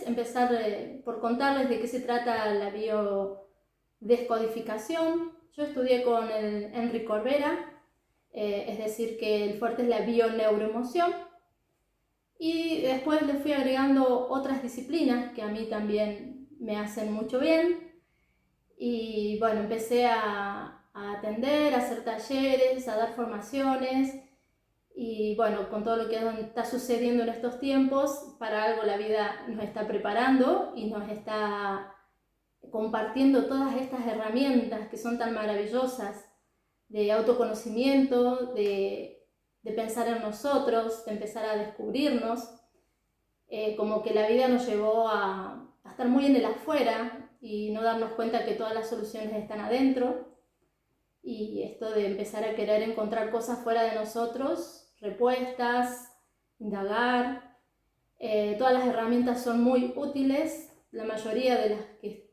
empezar por contarles de qué se trata la biodescodificación. Yo estudié con el Enric Corbera, es decir, que el fuerte es la bioneuroemoción. Y después le fui agregando otras disciplinas que a mí también me hacen mucho bien. Y bueno, empecé a atender, a hacer talleres, a dar formaciones. Y bueno, con todo lo que está sucediendo en estos tiempos, para algo la vida nos está preparando y nos está compartiendo todas estas herramientas que son tan maravillosas de autoconocimiento, de pensar en nosotros, de empezar a descubrirnos. Como que la vida nos llevó a estar muy en el afuera y no darnos cuenta que todas las soluciones están adentro. Y esto de empezar a querer encontrar cosas fuera de nosotros, respuestas, indagar. Todas las herramientas son muy útiles, la mayoría de las que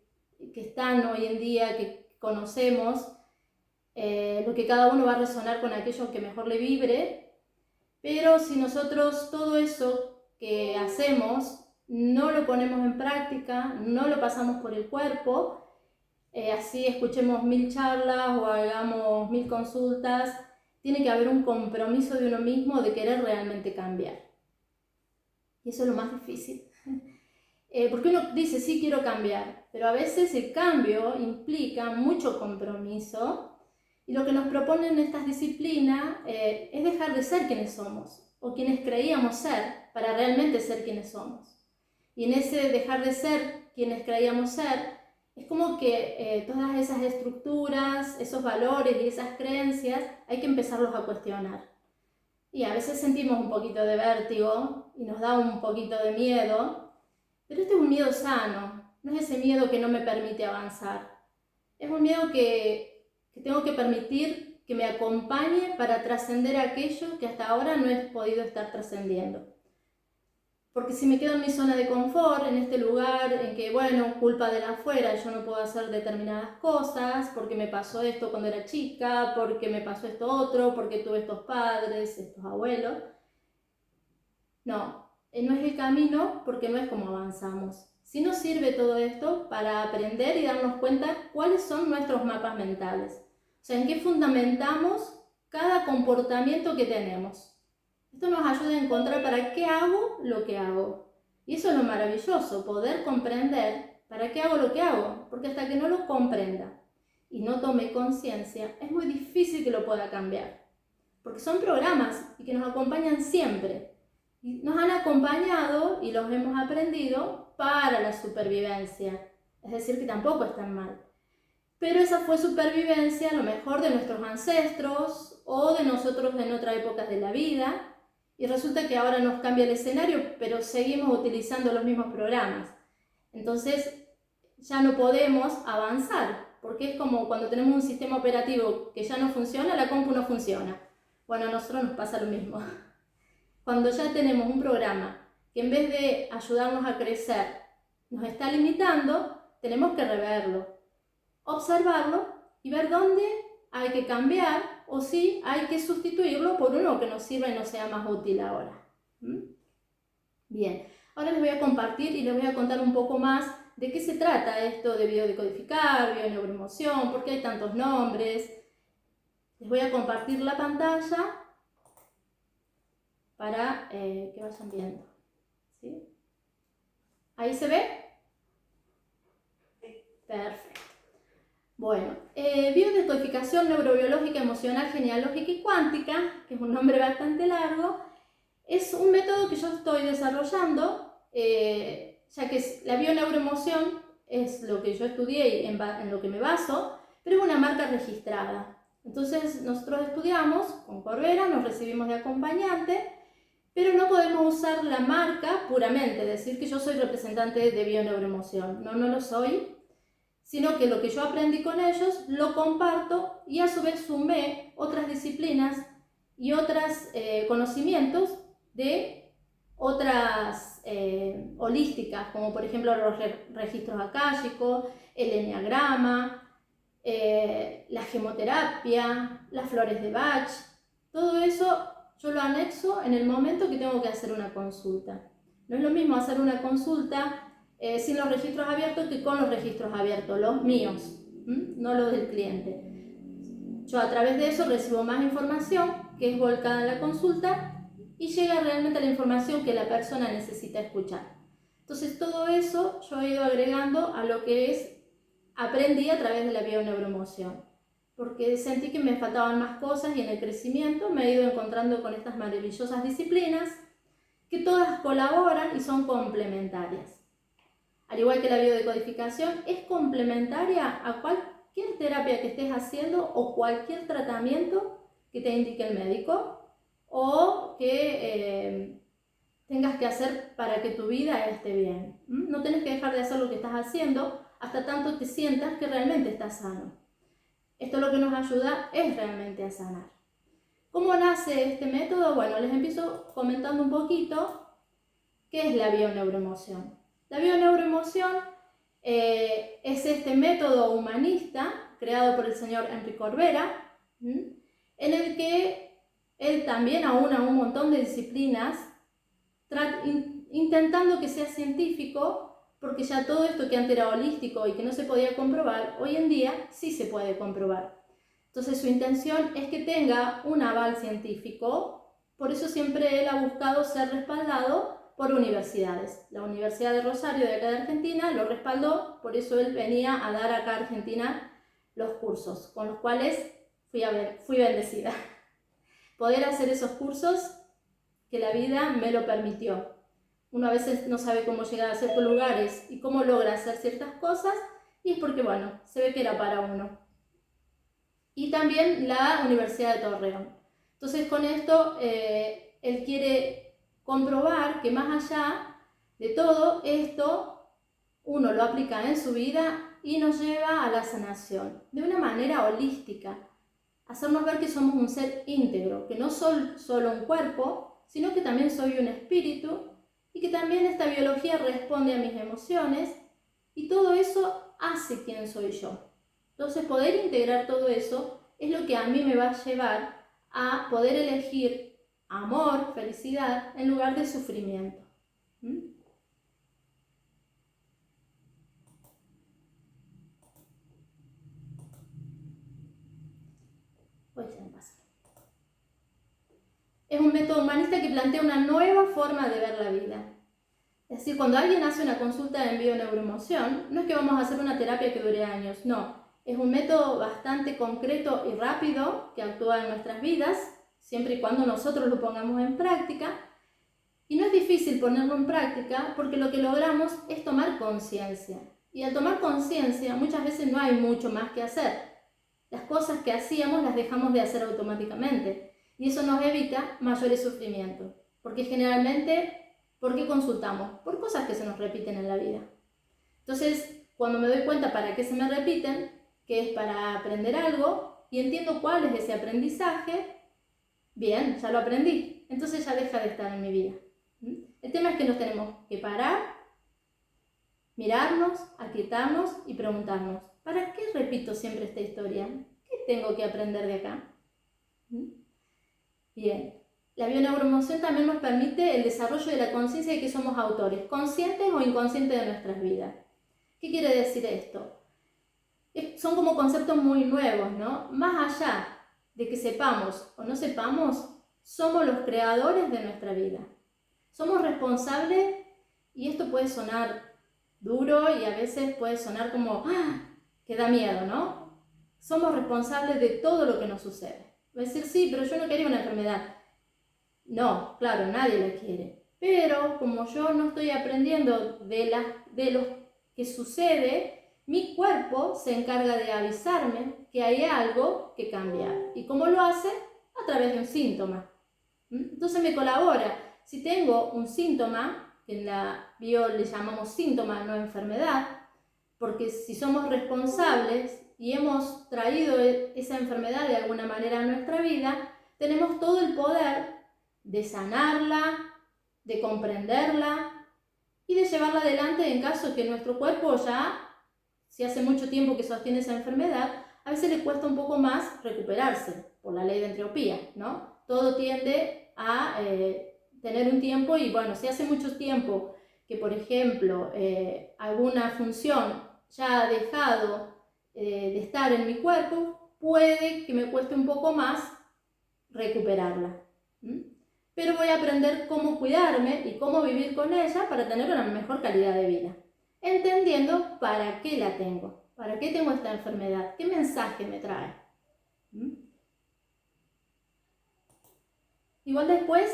están hoy en día, que conocemos, lo que cada uno va a resonar con aquello que mejor le vibre, pero si nosotros todo eso que hacemos no lo ponemos en práctica, no lo pasamos por el cuerpo, así escuchemos 1000 charlas o hagamos 1000 consultas, tiene que haber un compromiso de uno mismo de querer realmente cambiar. Y eso es lo más difícil. Porque uno dice, sí, quiero cambiar, pero a veces el cambio implica mucho compromiso, y lo que nos proponen estas disciplinas es dejar de ser quienes somos, o quienes creíamos ser, para realmente ser quienes somos. Y en ese dejar de ser quienes creíamos ser, es como que todas esas estructuras, esos valores y esas creencias, hay que empezarlos a cuestionar. Y a veces sentimos un poquito de vértigo y nos da un poquito de miedo, pero este es un miedo sano, no es ese miedo que no me permite avanzar. Es un miedo que tengo que permitir que me acompañe para trascender aquello que hasta ahora no he podido estar trascendiendo. Porque si me quedo en mi zona de confort, en este lugar en que, bueno, culpa de la afuera, yo no puedo hacer determinadas cosas, porque me pasó esto cuando era chica, porque me pasó esto otro, porque tuve estos padres, estos abuelos. No es el camino, porque no es como avanzamos. Sí nos sirve todo esto para aprender y darnos cuenta cuáles son nuestros mapas mentales. O sea, en qué fundamentamos cada comportamiento que tenemos. Esto nos ayuda a encontrar para qué hago lo que hago. Y eso es lo maravilloso, poder comprender para qué hago lo que hago. Porque hasta que no lo comprenda y no tome conciencia, es muy difícil que lo pueda cambiar. Porque son programas y que nos acompañan siempre. Y nos han acompañado y los hemos aprendido para la supervivencia. Es decir, que tampoco están mal. Pero esa fue supervivencia a lo mejor de nuestros ancestros o de nosotros en otras épocas de la vida. Y resulta que ahora nos cambia el escenario, pero seguimos utilizando los mismos programas. Entonces ya no podemos avanzar, porque es como cuando tenemos un sistema operativo que ya no funciona, la compu no funciona. Bueno, a nosotros nos pasa lo mismo. Cuando ya tenemos un programa que en vez de ayudarnos a crecer nos está limitando, tenemos que reverlo, observarlo y ver dónde hay que cambiar o si hay que sustituirlo por uno que nos sirva y nos sea más útil ahora. Bien, ahora les voy a compartir y les voy a contar un poco más de qué se trata esto de biodecodificar, bioneuroemoción, por qué hay tantos nombres. Les voy a compartir la pantalla para que vayan viendo. ¿Sí? ¿Ahí se ve? Sí. Perfecto. Bueno, biodescodificación neurobiológica, emocional, genealógica y cuántica, que es un nombre bastante largo, es un método que yo estoy desarrollando, ya que la bioneuroemoción es lo que yo estudié y en lo que me baso, pero es una marca registrada. Entonces nosotros estudiamos con Corbera, nos recibimos de acompañante, pero no podemos usar la marca puramente, decir que yo soy representante de bioneuroemoción. No lo soy, sino que lo que yo aprendí con ellos lo comparto y a su vez sumé otras disciplinas y otros conocimientos de otras holísticas, como por ejemplo los registros akáshicos, el enneagrama, la gemoterapia, las flores de Bach. Todo eso yo lo anexo en el momento que tengo que hacer una consulta. No es lo mismo hacer una consulta sin los registros abiertos que con los registros abiertos, los míos, no los del cliente. Yo a través de eso recibo más información que es volcada en la consulta y llega realmente la información que la persona necesita escuchar. Entonces todo eso yo he ido agregando a lo que aprendí a través de la bioneuroemoción, porque sentí que me faltaban más cosas y en el crecimiento me he ido encontrando con estas maravillosas disciplinas que todas colaboran y son complementarias. Al igual que la biodecodificación, es complementaria a cualquier terapia que estés haciendo o cualquier tratamiento que te indique el médico o que tengas que hacer para que tu vida esté bien. No tienes que dejar de hacer lo que estás haciendo hasta tanto te sientas que realmente estás sano. Esto lo que nos ayuda es realmente a sanar. ¿Cómo nace este método? Bueno, les empiezo comentando un poquito qué es la bioneuroemoción. La bioneuroemoción es este método humanista creado por el señor Enric Corbera, en el que él también aúna un montón de disciplinas intentando que sea científico, porque ya todo esto que antes era holístico y que no se podía comprobar, hoy en día sí se puede comprobar. Entonces su intención es que tenga un aval científico, por eso siempre él ha buscado ser respaldado por universidades. La Universidad de Rosario de acá de Argentina lo respaldó, por eso él venía a dar acá a Argentina los cursos, con los cuales fui bendecida. Poder hacer esos cursos que la vida me lo permitió. Uno a veces no sabe cómo llegar a ciertos lugares y cómo logra hacer ciertas cosas, y es porque, bueno, se ve que era para uno. Y también la Universidad de Torreón. Entonces con esto él quiere comprobar que más allá de todo esto, uno lo aplica en su vida y nos lleva a la sanación, de una manera holística. Hacernos ver que somos un ser íntegro, que no soy solo un cuerpo, sino que también soy un espíritu y que también esta biología responde a mis emociones y todo eso hace quién soy yo. Entonces poder integrar todo eso es lo que a mí me va a llevar a poder elegir amor, felicidad, en lugar de sufrimiento. Es un método humanista que plantea una nueva forma de ver la vida. Es decir, cuando alguien hace una consulta de bioneuroemoción, no es que vamos a hacer una terapia que dure años, no. Es un método bastante concreto y rápido que actúa en nuestras vidas, siempre y cuando nosotros lo pongamos en práctica. Y no es difícil ponerlo en práctica porque lo que logramos es tomar conciencia. Y al tomar conciencia muchas veces no hay mucho más que hacer. Las cosas que hacíamos las dejamos de hacer automáticamente. Y eso nos evita mayores sufrimientos. Porque generalmente, ¿por qué consultamos? Por cosas que se nos repiten en la vida. Entonces, cuando me doy cuenta para qué se me repiten, que es para aprender algo, y entiendo cuál es ese aprendizaje, bien, ya lo aprendí. Entonces ya deja de estar en mi vida. El tema es que nos tenemos que parar, mirarnos, aquietarnos y preguntarnos, ¿para qué repito siempre esta historia? ¿Qué tengo que aprender de acá? Bien, la bioneuroemoción también nos permite el desarrollo de la conciencia de que somos autores, conscientes o inconscientes de nuestras vidas. ¿Qué quiere decir esto? Son como conceptos muy nuevos, ¿no? Más allá de que sepamos o no sepamos, somos los creadores de nuestra vida. Somos responsables, y esto puede sonar duro y a veces puede sonar como que da miedo, ¿no? Somos responsables de todo lo que nos sucede. Va a decir, sí, pero yo no quería una enfermedad. No, claro, nadie la quiere. Pero como yo no estoy aprendiendo de lo que sucede, mi cuerpo se encarga de avisarme que hay algo que cambiar. ¿Y cómo lo hace? A través de un síntoma. Entonces me colabora. Si tengo un síntoma, que en la bio le llamamos síntoma, no enfermedad, porque si somos responsables y hemos traído esa enfermedad de alguna manera a nuestra vida, tenemos todo el poder de sanarla, de comprenderla y de llevarla adelante en caso que nuestro cuerpo ya, si hace mucho tiempo que sostiene esa enfermedad, a veces le cuesta un poco más recuperarse por la ley de entropía, ¿no? Todo tiende a tener un tiempo y bueno, si hace mucho tiempo que, por ejemplo, alguna función ya ha dejado de estar en mi cuerpo, puede que me cueste un poco más recuperarla. Pero voy a aprender cómo cuidarme y cómo vivir con ella para tener una mejor calidad de vida, entendiendo para qué la tengo, para qué tengo esta enfermedad, qué mensaje me trae. Igual después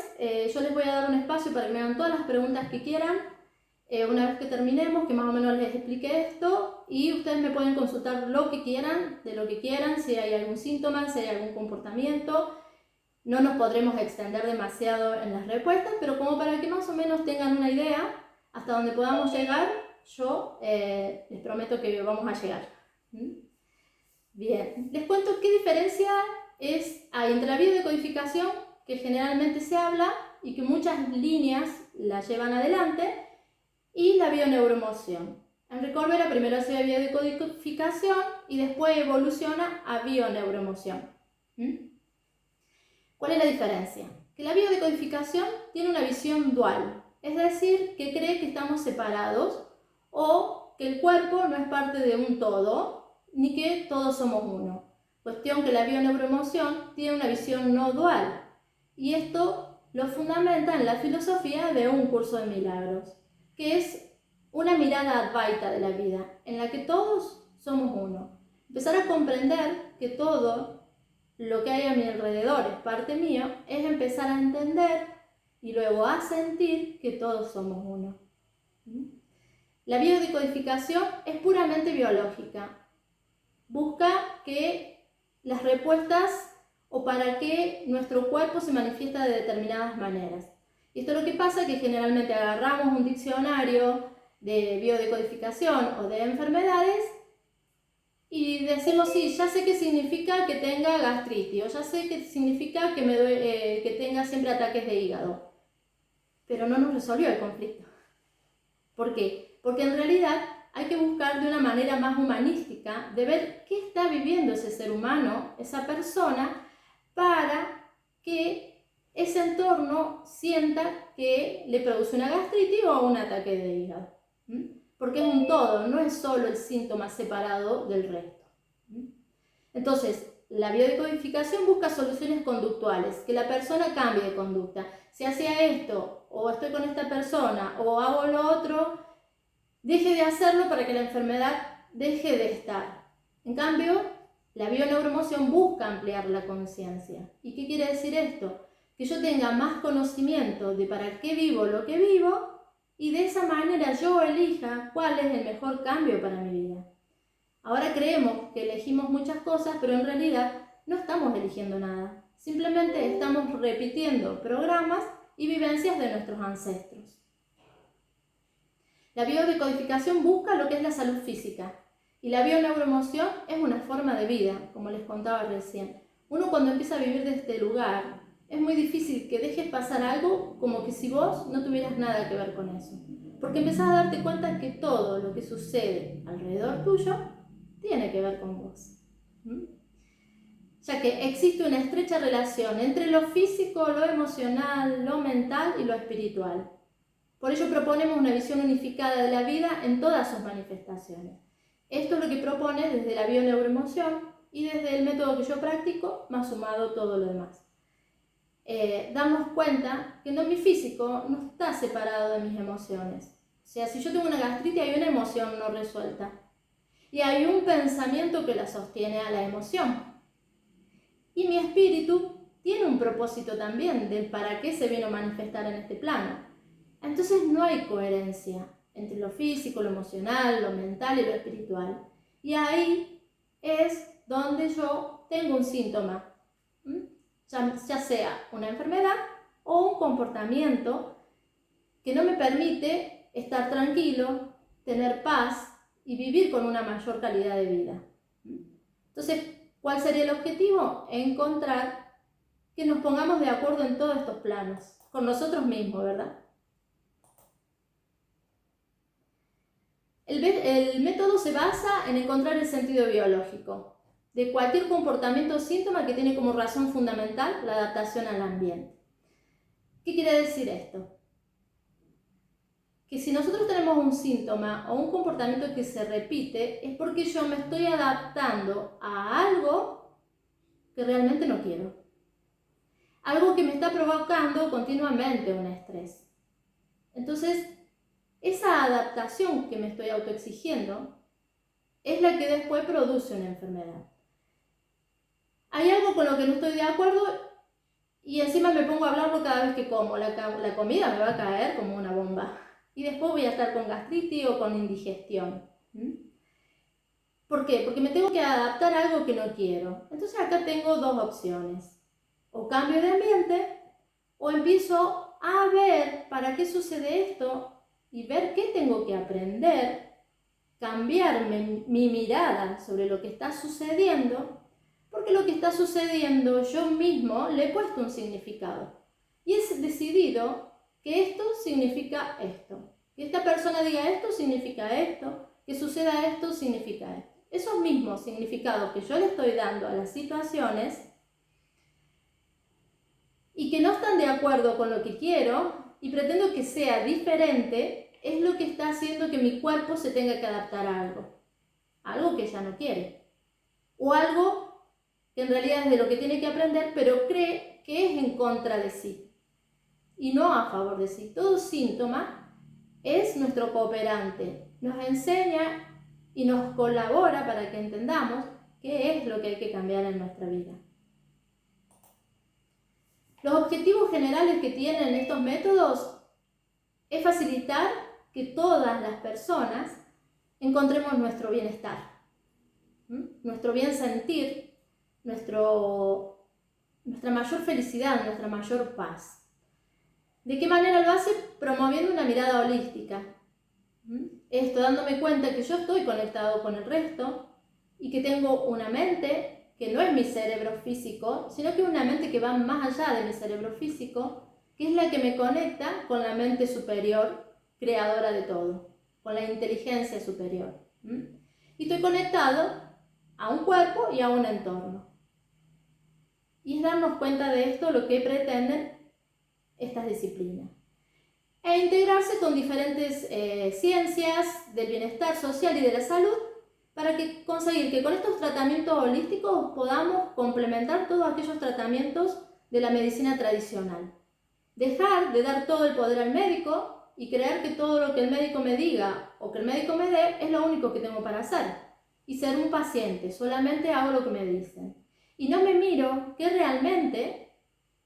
yo les voy a dar un espacio para que me hagan todas las preguntas que quieran, una vez que terminemos, que más o menos les explique esto, y ustedes me pueden consultar lo que quieran, de lo que quieran, si hay algún síntoma, si hay algún comportamiento. No nos podremos extender demasiado en las respuestas, pero como para que más o menos tengan una idea hasta donde podamos llegar, yo les prometo que vamos a llegar. Bien, les cuento qué diferencia hay entre la biodecodificación, que generalmente se habla y que muchas líneas la llevan adelante, y la bioneuroemoción. Enrique Corbera primero hace biodecodificación y después evoluciona a bioneuroemoción. ¿Cuál es la diferencia? Que la biodecodificación tiene una visión dual, es decir, que cree que estamos separados o que el cuerpo no es parte de un todo, ni que todos somos uno. Cuestión que la bioneuroemoción tiene una visión no dual, y esto lo fundamenta en la filosofía de Un Curso de Milagros, que es una mirada advaita de la vida, en la que todos somos uno. Empezar a comprender que todo lo que hay a mi alrededor es parte mío, es empezar a entender y luego a sentir que todos somos uno. La biodecodificación es puramente biológica. Busca que las respuestas o para que nuestro cuerpo se manifiesta de determinadas maneras. Y esto es lo que pasa, que generalmente agarramos un diccionario de biodecodificación o de enfermedades y decimos, sí, ya sé qué significa que tenga gastritis, o ya sé qué significa que tenga siempre ataques de hígado. Pero no nos resolvió el conflicto. ¿Por qué? Porque en realidad hay que buscar de una manera más humanística de ver qué está viviendo ese ser humano, esa persona, para que ese entorno sienta que le produce una gastritis o un ataque de hígado. Porque es un todo, no es solo el síntoma separado del resto. Entonces, la biodecodificación busca soluciones conductuales, que la persona cambie de conducta. Si hacía esto, o estoy con esta persona, o hago lo otro, deje de hacerlo para que la enfermedad deje de estar. En cambio, la bioneuroemoción busca ampliar la conciencia. ¿Y qué quiere decir esto? Que yo tenga más conocimiento de para qué vivo lo que vivo, y de esa manera yo elija cuál es el mejor cambio para mi vida. Ahora creemos que elegimos muchas cosas, pero en realidad no estamos eligiendo nada. Simplemente estamos repitiendo programas y vivencias de nuestros ancestros. La biodecodificación busca lo que es la salud física, y la bioneuroemoción es una forma de vida, como les contaba recién. Uno, cuando empieza a vivir de este lugar, es muy difícil que dejes pasar algo como que si vos no tuvieras nada que ver con eso. Porque empezás a darte cuenta que todo lo que sucede alrededor tuyo tiene que ver con vos. Ya que existe una estrecha relación entre lo físico, lo emocional, lo mental y lo espiritual. Por ello proponemos una visión unificada de la vida en todas sus manifestaciones. Esto es lo que propone desde la bioneuroemoción y desde el método que yo practico, más sumado todo lo demás. Damos cuenta que mi físico no está separado de mis emociones. O sea, si yo tengo una gastritis, hay una emoción no resuelta. Y hay un pensamiento que la sostiene a la emoción. Y mi espíritu tiene un propósito también del para qué se vino a manifestar en este plano. Entonces no hay coherencia entre lo físico, lo emocional, lo mental y lo espiritual. Y ahí es donde yo tengo un síntoma, ya sea una enfermedad o un comportamiento que no me permite estar tranquilo, tener paz y vivir con una mayor calidad de vida. Entonces, ¿cuál sería el objetivo? Encontrar que nos pongamos de acuerdo en todos estos planos, con nosotros mismos, ¿verdad? El método se basa en encontrar el sentido biológico de cualquier comportamiento o síntoma que tiene como razón fundamental la adaptación al ambiente. ¿Qué quiere decir esto? que si nosotros tenemos un síntoma o un comportamiento que se repite, es porque yo me estoy adaptando a algo que realmente no quiero. Algo que me está provocando continuamente un estrés. Entonces, esa adaptación que me estoy autoexigiendo es la que después produce una enfermedad. Hay algo con lo que no estoy de acuerdo y encima me pongo a hablarlo cada vez que como. La comida me va a caer como una bomba. Y después voy a estar con gastritis o con indigestión. ¿Por qué? Porque me tengo que adaptar a algo que no quiero. Entonces acá tengo dos opciones. O cambio de ambiente o empiezo a ver para qué sucede esto y ver qué tengo que aprender, cambiarme mi mirada sobre lo que está sucediendo, porque lo que está sucediendo yo mismo le he puesto un significado. Y he decidido que esto significa esto. Que esta persona diga esto significa esto. Que suceda esto significa esto. Esos mismos significados que yo le estoy dando a las situaciones y que no están de acuerdo con lo que quiero y pretendo que sea diferente, es lo que está haciendo que mi cuerpo se tenga que adaptar a algo que ya no quiere, o algo que en realidad es de lo que tiene que aprender, pero cree que es en contra de sí y no a favor de sí. Todo síntoma es nuestro cooperante, nos enseña y nos colabora para que entendamos qué es lo que hay que cambiar en nuestra vida. Los objetivos generales que tienen estos métodos es facilitar que todas las personas encontremos nuestro bienestar, nuestro bien sentir, nuestra mayor felicidad, nuestra mayor paz. ¿De qué manera lo hace? Promoviendo una mirada holística. Esto dándome cuenta que yo estoy conectado con el resto y que tengo una mente que no es mi cerebro físico, sino que es una mente que va más allá de mi cerebro físico, que es la que me conecta con la mente superior, creadora de todo, con la inteligencia superior. Y estoy conectado a un cuerpo y a un entorno. Y es darnos cuenta de esto lo que pretenden estas disciplinas. E integrarse con diferentes ciencias del bienestar social y de la salud para conseguir que con estos tratamientos holísticos podamos complementar todos aquellos tratamientos de la medicina tradicional. Dejar de dar todo el poder al médico y creer que todo lo que el médico me diga o que el médico me dé es lo único que tengo para hacer. Y ser un paciente, solamente hago lo que me dicen. Y no me miro qué realmente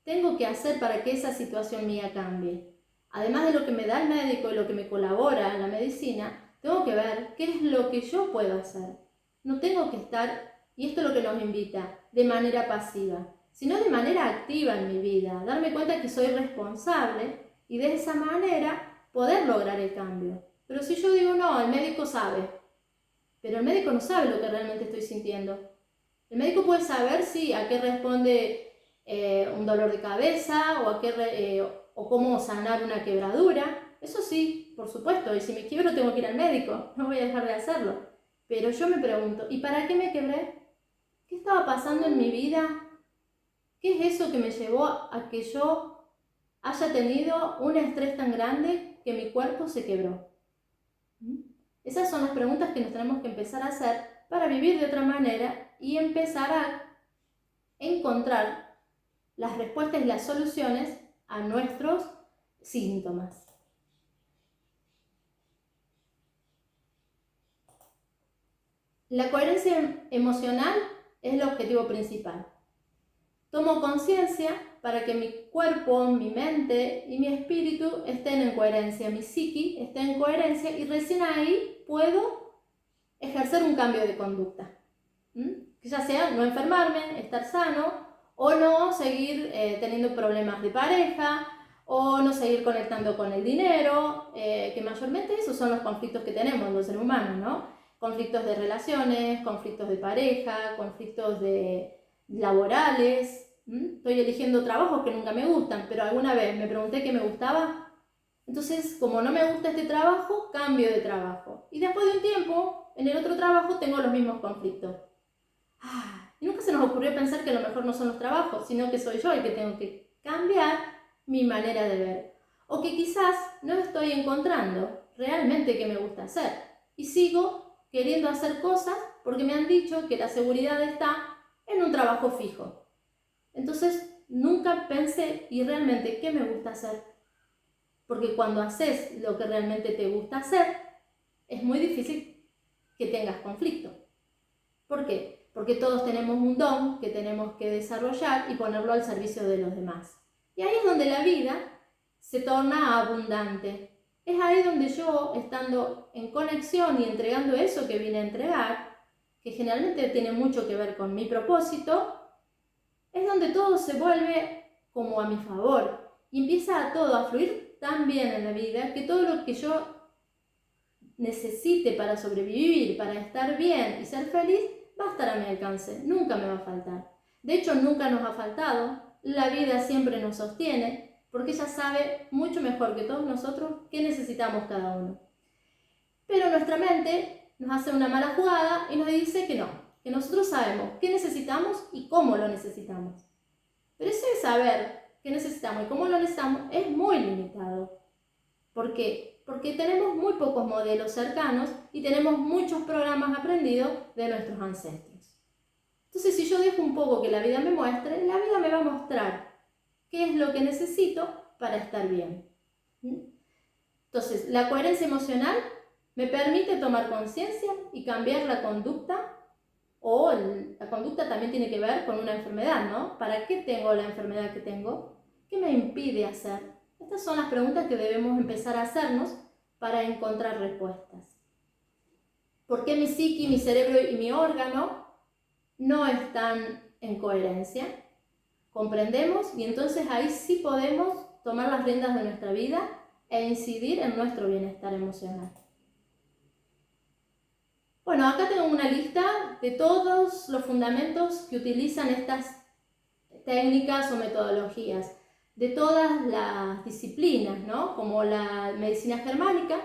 tengo que hacer para que esa situación mía cambie. Además de lo que me da el médico y lo que me colabora en la medicina, tengo que ver qué es lo que yo puedo hacer. No tengo que estar, y esto es lo que nos invita, de manera pasiva, sino de manera activa en mi vida. Darme cuenta que soy responsable y de esa manera poder lograr el cambio. Pero si yo digo, no, el médico sabe, pero el médico no sabe lo que realmente estoy sintiendo. El médico puede saber a qué responde un dolor de cabeza o cómo sanar una quebradura. Eso sí, por supuesto, y si me quiebro tengo que ir al médico, no voy a dejar de hacerlo. Pero yo me pregunto, ¿y para qué me quebré? ¿Qué estaba pasando en mi vida? ¿Qué es eso que me llevó a que yo haya tenido un estrés tan grande que mi cuerpo se quebró? Esas son las preguntas que nos tenemos que empezar a hacer para vivir de otra manera y empezar a encontrar las respuestas y las soluciones a nuestros síntomas. La coherencia emocional es el objetivo principal. Tomo conciencia para que mi cuerpo, mi mente y mi espíritu estén en coherencia, mi psiqui esté en coherencia y recién ahí puedo ejercer un cambio de conducta. Que ya sea no enfermarme, estar sano o no seguir teniendo problemas de pareja o no seguir conectando con el dinero, que mayormente esos son los conflictos que tenemos los seres humanos, ¿no? Conflictos de relaciones, conflictos de pareja, conflictos laborales. Estoy eligiendo trabajos que nunca me gustan, pero alguna vez me pregunté qué me gustaba. Entonces, como no me gusta este trabajo, cambio de trabajo. Y después de un tiempo, en el otro trabajo tengo los mismos conflictos. Y nunca se nos ocurrió pensar que a lo mejor no son los trabajos, sino que soy yo el que tengo que cambiar mi manera de ver. o que quizás no estoy encontrando realmente qué me gusta hacer y sigo queriendo hacer cosas porque me han dicho que la seguridad está en un trabajo fijo. Entonces nunca pensé y realmente qué me gusta hacer, porque cuando haces lo que realmente te gusta hacer es muy difícil que tengas conflicto. ¿Por qué? Porque todos tenemos un don que tenemos que desarrollar y ponerlo al servicio de los demás. Y ahí es donde la vida se torna abundante. Es ahí donde yo, estando en conexión y entregando eso que vine a entregar, que generalmente tiene mucho que ver con mi propósito, es donde todo se vuelve como a mi favor y empieza todo a fluir tan bien en la vida que todo lo que yo necesite para sobrevivir, para estar bien y ser feliz, va a estar a mi alcance, nunca me va a faltar. De hecho, nunca nos ha faltado, la vida siempre nos sostiene, porque ella sabe mucho mejor que todos nosotros qué necesitamos cada uno. Pero nuestra mente nos hace una mala jugada y nos dice que no, que nosotros sabemos qué necesitamos y cómo lo necesitamos. Pero ese saber qué necesitamos y cómo lo necesitamos es muy limitado. ¿Por qué? Porque tenemos muy pocos modelos cercanos y tenemos muchos programas aprendidos de nuestros ancestros. Entonces, si yo dejo un poco que la vida me muestre, la vida me va a mostrar qué es lo que necesito para estar bien. Entonces, la coherencia emocional me permite tomar conciencia y cambiar la conducta, o la conducta también tiene que ver con una enfermedad, ¿no? ¿Para qué tengo la enfermedad que tengo? ¿Qué me impide hacer? Estas son las preguntas que debemos empezar a hacernos para encontrar respuestas. ¿Por qué mi psique, mi cerebro y mi órgano no están en coherencia? Comprendemos y entonces ahí sí podemos tomar las riendas de nuestra vida e incidir en nuestro bienestar emocional. Bueno, acá tengo una lista de todos los fundamentos que utilizan estas técnicas o metodologías, de todas las disciplinas, ¿no? Como la medicina germánica,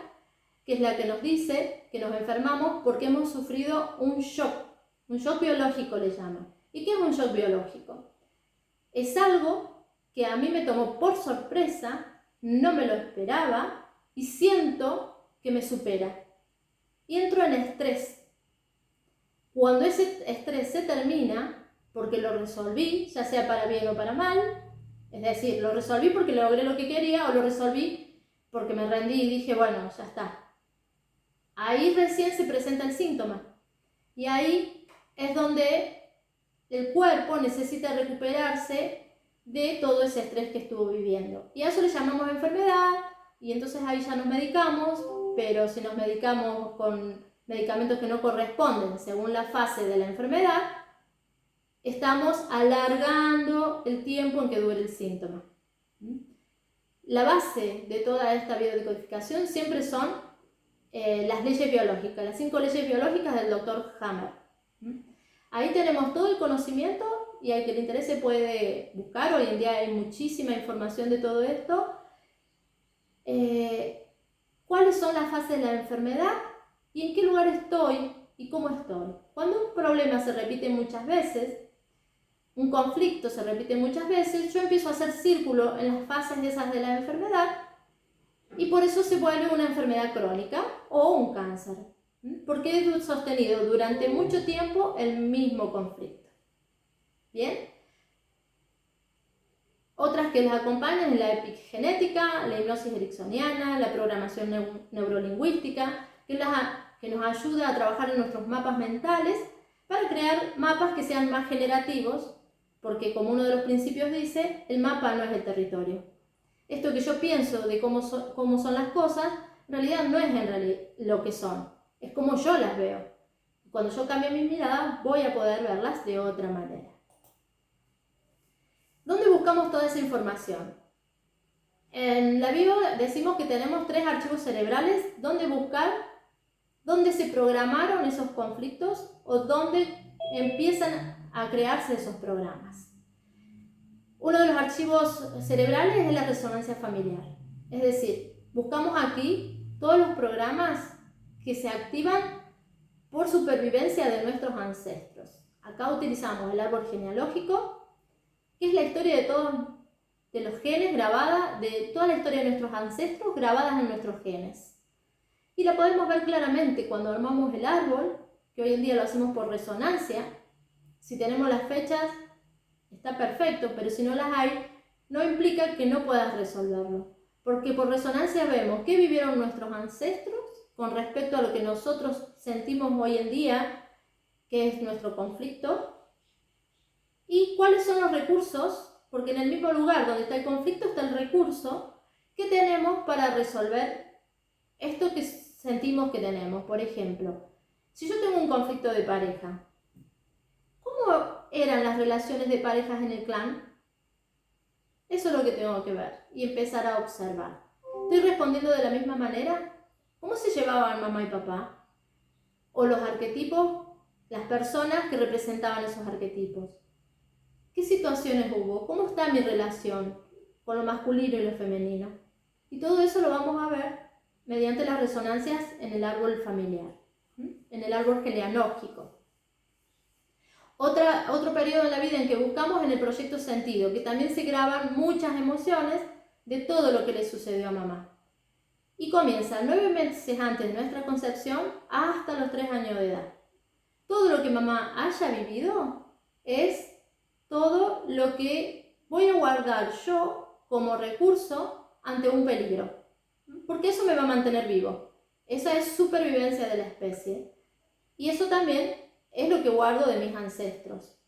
que es la que nos dice que nos enfermamos porque hemos sufrido un shock biológico le llaman. ¿Y qué es un shock biológico? Es algo que a mí me tomó por sorpresa, no me lo esperaba y siento que me supera. Y entro en estrés. Cuando ese estrés se termina, porque lo resolví, ya sea para bien o para mal, es decir, lo resolví porque logré lo que quería o lo resolví porque me rendí y dije, bueno, ya está. Ahí recién se presenta el síntoma. Y ahí es donde el cuerpo necesita recuperarse de todo ese estrés que estuvo viviendo. Y a eso le llamamos enfermedad, y entonces ahí ya nos medicamos, pero si nos medicamos con medicamentos que no corresponden según la fase de la enfermedad, estamos alargando el tiempo en que dure el síntoma. La base de toda esta biodecodificación siempre son las leyes biológicas, las 5 leyes biológicas del Dr. Hammer. Ahí tenemos todo el conocimiento y al que le interese puede buscar. Hoy en día hay muchísima información de todo esto. ¿Cuáles son las fases de la enfermedad y en qué lugar estoy y cómo estoy? Cuando un problema se repite muchas veces, un conflicto se repite muchas veces, yo empiezo a hacer círculo en las fases esas de la enfermedad y por eso se vuelve una enfermedad crónica o un cáncer, porque he sostenido durante mucho tiempo el mismo conflicto. ¿Bien? Otras que las acompañan es la epigenética, la hipnosis ericksoniana, la programación neurolingüística, que nos ayuda a trabajar en nuestros mapas mentales para crear mapas que sean más generativos, porque como uno de los principios dice, el mapa no es el territorio. Esto que yo pienso de cómo son las cosas, en realidad no es en realidad lo que son, es como yo las veo. Cuando yo cambio mi mirada, voy a poder verlas de otra manera. ¿Dónde buscamos toda esa información? En la bio decimos que tenemos 3 archivos cerebrales donde buscar dónde se programaron esos conflictos o dónde empiezan a crearse esos programas. Uno de los archivos cerebrales es la resonancia familiar. Es decir, buscamos aquí todos los programas que se activan por supervivencia de nuestros ancestros. Acá utilizamos el árbol genealógico, que es la historia de los genes grabada, de toda la historia de nuestros ancestros grabadas en nuestros genes. Y la podemos ver claramente cuando armamos el árbol, que hoy en día lo hacemos por resonancia. Si tenemos las fechas, está perfecto, pero si no las hay, no implica que no puedas resolverlo. Porque por resonancia vemos qué vivieron nuestros ancestros con respecto a lo que nosotros sentimos hoy en día, que es nuestro conflicto, y cuáles son los recursos, porque en el mismo lugar donde está el conflicto está el recurso que tenemos para resolver esto que sentimos que tenemos. Por ejemplo, si yo tengo un conflicto de pareja, ¿cómo eran las relaciones de parejas en el clan? Eso es lo que tengo que ver y empezar a observar. ¿Estoy respondiendo de la misma manera? ¿Cómo se llevaban mamá y papá? ¿O los arquetipos, las personas que representaban esos arquetipos? ¿Qué situaciones hubo? ¿Cómo está mi relación con lo masculino y lo femenino? Y todo eso lo vamos a ver mediante las resonancias en el árbol familiar, en el árbol genealógico. Otro periodo en la vida en que buscamos en el proyecto sentido, que también se graban muchas emociones de todo lo que le sucedió a mamá. Y comienza 9 meses antes de nuestra concepción hasta los 3 años de edad. Todo lo que mamá haya vivido es todo lo que voy a guardar yo como recurso ante un peligro. Porque eso me va a mantener vivo. Esa es supervivencia de la especie. Y eso también es lo que guardo de mis ancestros.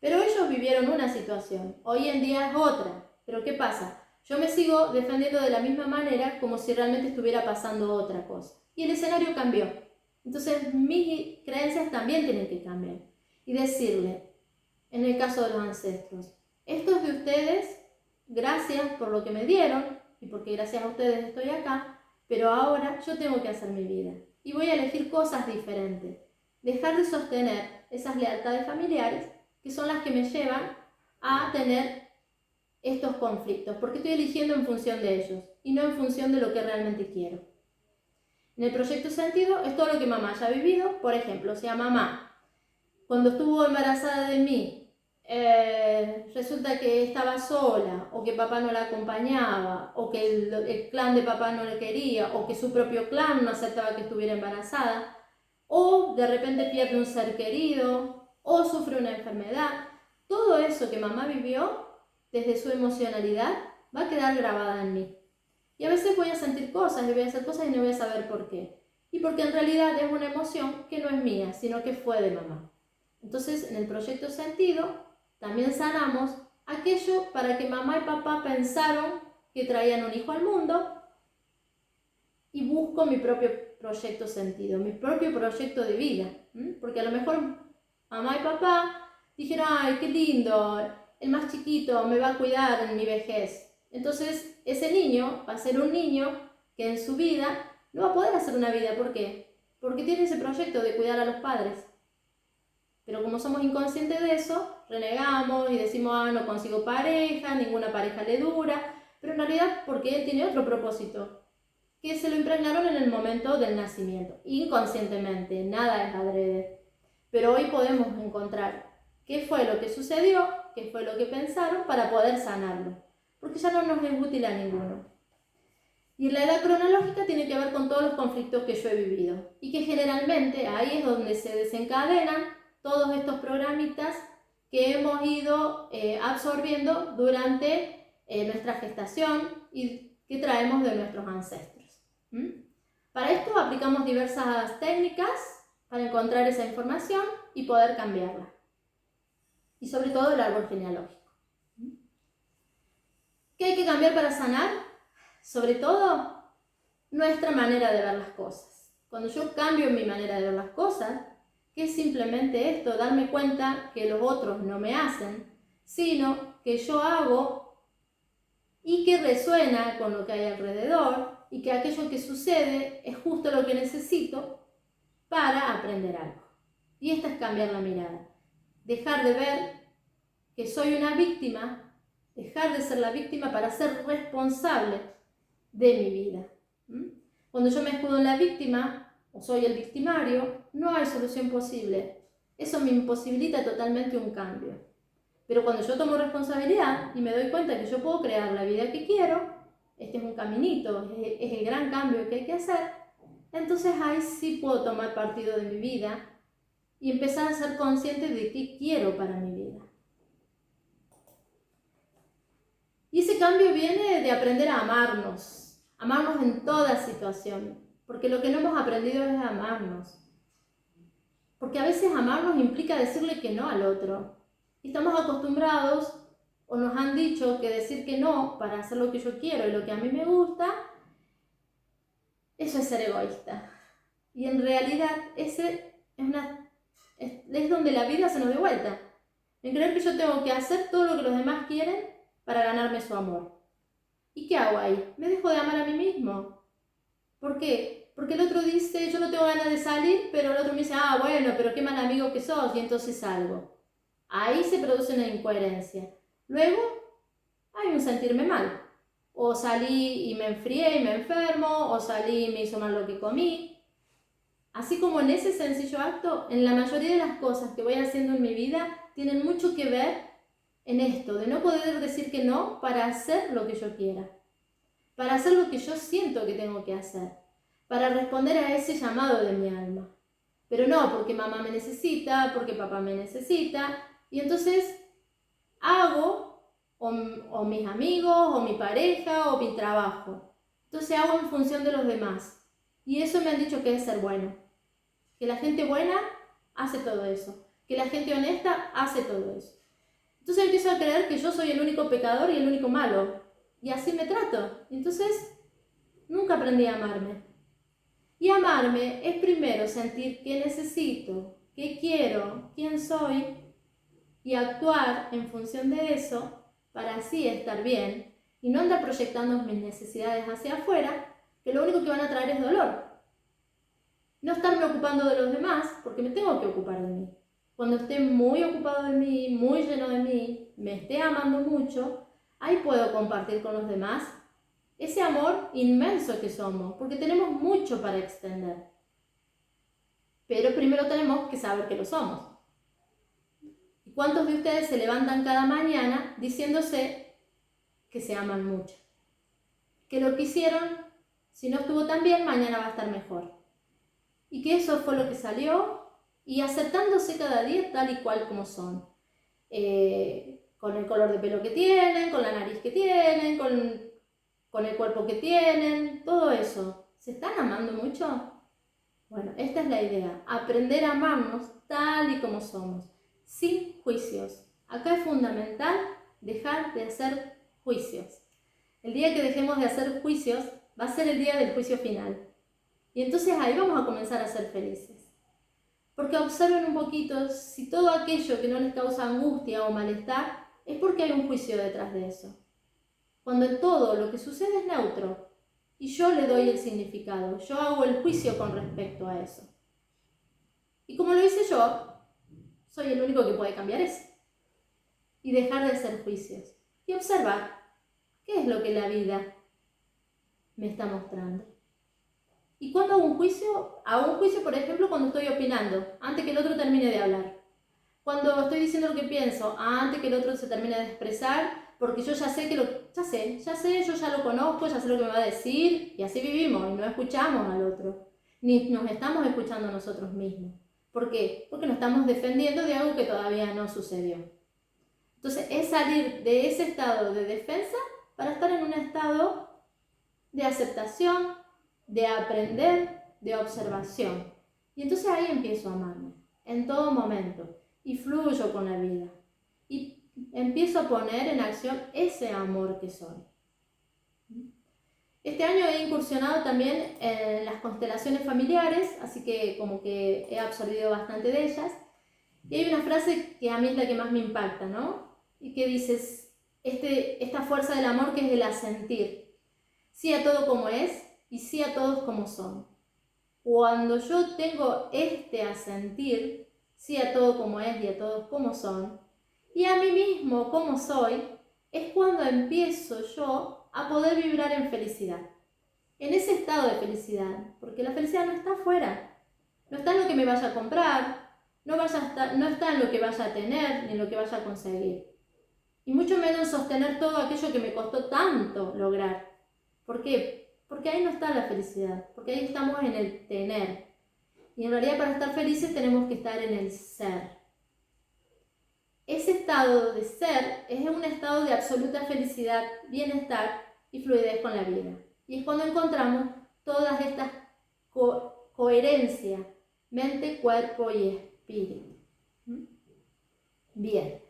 Pero ellos vivieron una situación, hoy en día es otra. ¿Pero qué pasa? Yo me sigo defendiendo de la misma manera como si realmente estuviera pasando otra cosa. Y el escenario cambió. Entonces mis creencias también tienen que cambiar. Y decirle, en el caso de los ancestros, esto es de ustedes, gracias por lo que me dieron y porque gracias a ustedes estoy acá, pero ahora yo tengo que hacer mi vida y voy a elegir cosas diferentes. Dejar de sostener esas lealtades familiares que son las que me llevan a tener estos conflictos, porque estoy eligiendo en función de ellos y no en función de lo que realmente quiero. En el proyecto sentido es todo lo que mamá haya vivido. Por ejemplo, si a mamá, cuando estuvo embarazada de mí, resulta que estaba sola, o que papá no la acompañaba, o que el clan de papá no le quería, o que su propio clan no aceptaba que estuviera embarazada, o de repente pierde un ser querido, o sufre una enfermedad, todo eso que mamá vivió desde su emocionalidad va a quedar grabada en mí. Y a veces voy a sentir cosas y voy a hacer cosas y no voy a saber por qué. Y porque en realidad es una emoción que no es mía, sino que fue de mamá. Entonces, en el proyecto sentido, también sanamos aquello para que mamá y papá pensaron que traían un hijo al mundo y busco mi propio proyecto sentido, mi propio proyecto de vida. Porque a lo mejor mamá y papá dijeron, ay, qué lindo, el más chiquito me va a cuidar en mi vejez. Entonces ese niño va a ser un niño que en su vida no va a poder hacer una vida. ¿Por qué? Porque tiene ese proyecto de cuidar a los padres. Pero como somos inconscientes de eso, renegamos y decimos, ah, no consigo pareja, ninguna pareja le dura. Pero en realidad porque él tiene otro propósito, que se lo impregnaron en el momento del nacimiento, inconscientemente, nada es adrede. Pero hoy podemos encontrar qué fue lo que sucedió, qué fue lo que pensaron para poder sanarlo, porque ya no nos es útil a ninguno. Y la edad cronológica tiene que ver con todos los conflictos que yo he vivido, y que generalmente ahí es donde se desencadenan todos estos programitas que hemos ido absorbiendo durante nuestra gestación y que traemos de nuestros ancestros. Para esto aplicamos diversas técnicas para encontrar esa información y poder cambiarla. Y sobre todo el árbol genealógico. ¿Qué hay que cambiar para sanar? Sobre todo, nuestra manera de ver las cosas. Cuando yo cambio mi manera de ver las cosas, que es simplemente esto, darme cuenta que los otros no me hacen, sino que yo hago y que resuena con lo que hay alrededor y que aquello que sucede es justo lo que necesito para aprender algo. Y esta es cambiar la mirada. Dejar de ver que soy una víctima, dejar de ser la víctima para ser responsable de mi vida. Cuando yo me escudo en la víctima o soy el victimario, no hay solución posible. Eso me imposibilita totalmente un cambio. Pero cuando yo tomo responsabilidad y me doy cuenta que yo puedo crear la vida que quiero, este es un caminito, es el gran cambio que hay que hacer, entonces ahí sí puedo tomar partido de mi vida y empezar a ser consciente de qué quiero para mi vida. Y ese cambio viene de aprender a amarnos en toda situación, porque lo que no hemos aprendido es a amarnos. Porque a veces amarnos implica decirle que no al otro. Y estamos acostumbrados, o nos han dicho que decir que no para hacer lo que yo quiero y lo que a mí me gusta, eso es ser egoísta. Y en realidad ese es donde la vida se nos da vuelta. En creer que yo tengo que hacer todo lo que los demás quieren para ganarme su amor. ¿Y qué hago ahí? Me dejo de amar a mí mismo. ¿Por qué? Porque el otro dice, yo no tengo ganas de salir, pero el otro me dice, bueno, pero qué mal amigo que sos, y entonces salgo. Ahí se produce una incoherencia. Luego hay un sentirme mal. O salí y me enfrié y me enfermo, o salí y me hizo mal lo que comí. Así como en ese sencillo acto, en la mayoría de las cosas que voy haciendo en mi vida tienen mucho que ver en esto, de no poder decir que no para hacer lo que yo quiera, para hacer lo que yo siento que tengo que hacer, para responder a ese llamado de mi alma. Pero no porque mamá me necesita, porque papá me necesita, y entonces hago o mis amigos, o mi pareja, o mi trabajo. Entonces hago en función de los demás. Y eso me han dicho que es ser bueno. Que la gente buena hace todo eso. Que la gente honesta hace todo eso. Entonces empiezo a creer que yo soy el único pecador y el único malo. Y así me trato. Entonces nunca aprendí a amarme. Y amarme es primero sentir qué necesito, qué quiero, quién soy, y actuar en función de eso para así estar bien y no andar proyectando mis necesidades hacia afuera, que lo único que van a traer es dolor. No estarme ocupando de los demás porque me tengo que ocupar de mí. Cuando esté muy ocupado de mí, muy lleno de mí, me esté amando mucho, ahí puedo compartir con los demás ese amor inmenso que somos, porque tenemos mucho para extender. Pero primero tenemos que saber que lo somos. ¿Y cuántos de ustedes se levantan cada mañana diciéndose que se aman mucho? Que lo que hicieron, si no estuvo tan bien, mañana va a estar mejor. Y que eso fue lo que salió, y aceptándose cada día tal y cual como son. Con el color de pelo que tienen, con la nariz que tienen, con el cuerpo que tienen, todo eso. ¿Se están amando mucho? Bueno, esta es la idea. Aprender a amarnos tal y como somos, sin juicios. Acá es fundamental dejar de hacer juicios. El día que dejemos de hacer juicios va a ser el día del juicio final. Y entonces ahí vamos a comenzar a ser felices. Porque observen un poquito si todo aquello que no les causa angustia o malestar es porque hay un juicio detrás de eso. Cuando en todo lo que sucede es neutro y yo le doy el significado, yo hago el juicio con respecto a eso. Y como lo hice yo, soy el único que puede cambiar eso. Y dejar de hacer juicios. Y observar qué es lo que la vida me está mostrando. ¿Y cuándo hago un juicio? Hago un juicio, por ejemplo, cuando estoy opinando, antes que el otro termine de hablar. Cuando estoy diciendo lo que pienso, antes que el otro se termine de expresar, porque yo ya sé, yo ya lo conozco, ya sé lo que me va a decir, y así vivimos, y no escuchamos al otro, ni nos estamos escuchando a nosotros mismos. ¿Por qué? Porque nos estamos defendiendo de algo que todavía no sucedió. Entonces, es salir de ese estado de defensa para estar en un estado de aceptación, de aprender, de observación. Y entonces ahí empiezo a amarme, en todo momento, y fluyo con la vida. Y empiezo a poner en acción ese amor que soy. Este año he incursionado también en las constelaciones familiares, así que como que he absorbido bastante de ellas. Y hay una frase que a mí es la que más me impacta, ¿no? Y que dices, esta fuerza del amor que es el asentir. Sí a todo como es y sí a todos como son. Cuando yo tengo este asentir, sí a todo como es y a todos como son, y a mí mismo como soy, es cuando empiezo yo a poder vibrar en felicidad. En ese estado de felicidad, porque la felicidad no está afuera, no está en lo que me vaya a comprar, no está en lo que vaya a tener ni en lo que vaya a conseguir. y mucho menos sostener todo aquello que me costó tanto lograr. ¿Por qué? Porque ahí no está la felicidad, porque ahí estamos en el tener. Y en realidad para estar felices tenemos que estar en el ser. Ese estado de ser es un estado de absoluta felicidad, bienestar y fluidez con la vida. Y es cuando encontramos todas estas coherencias, mente, cuerpo y espíritu. Bien.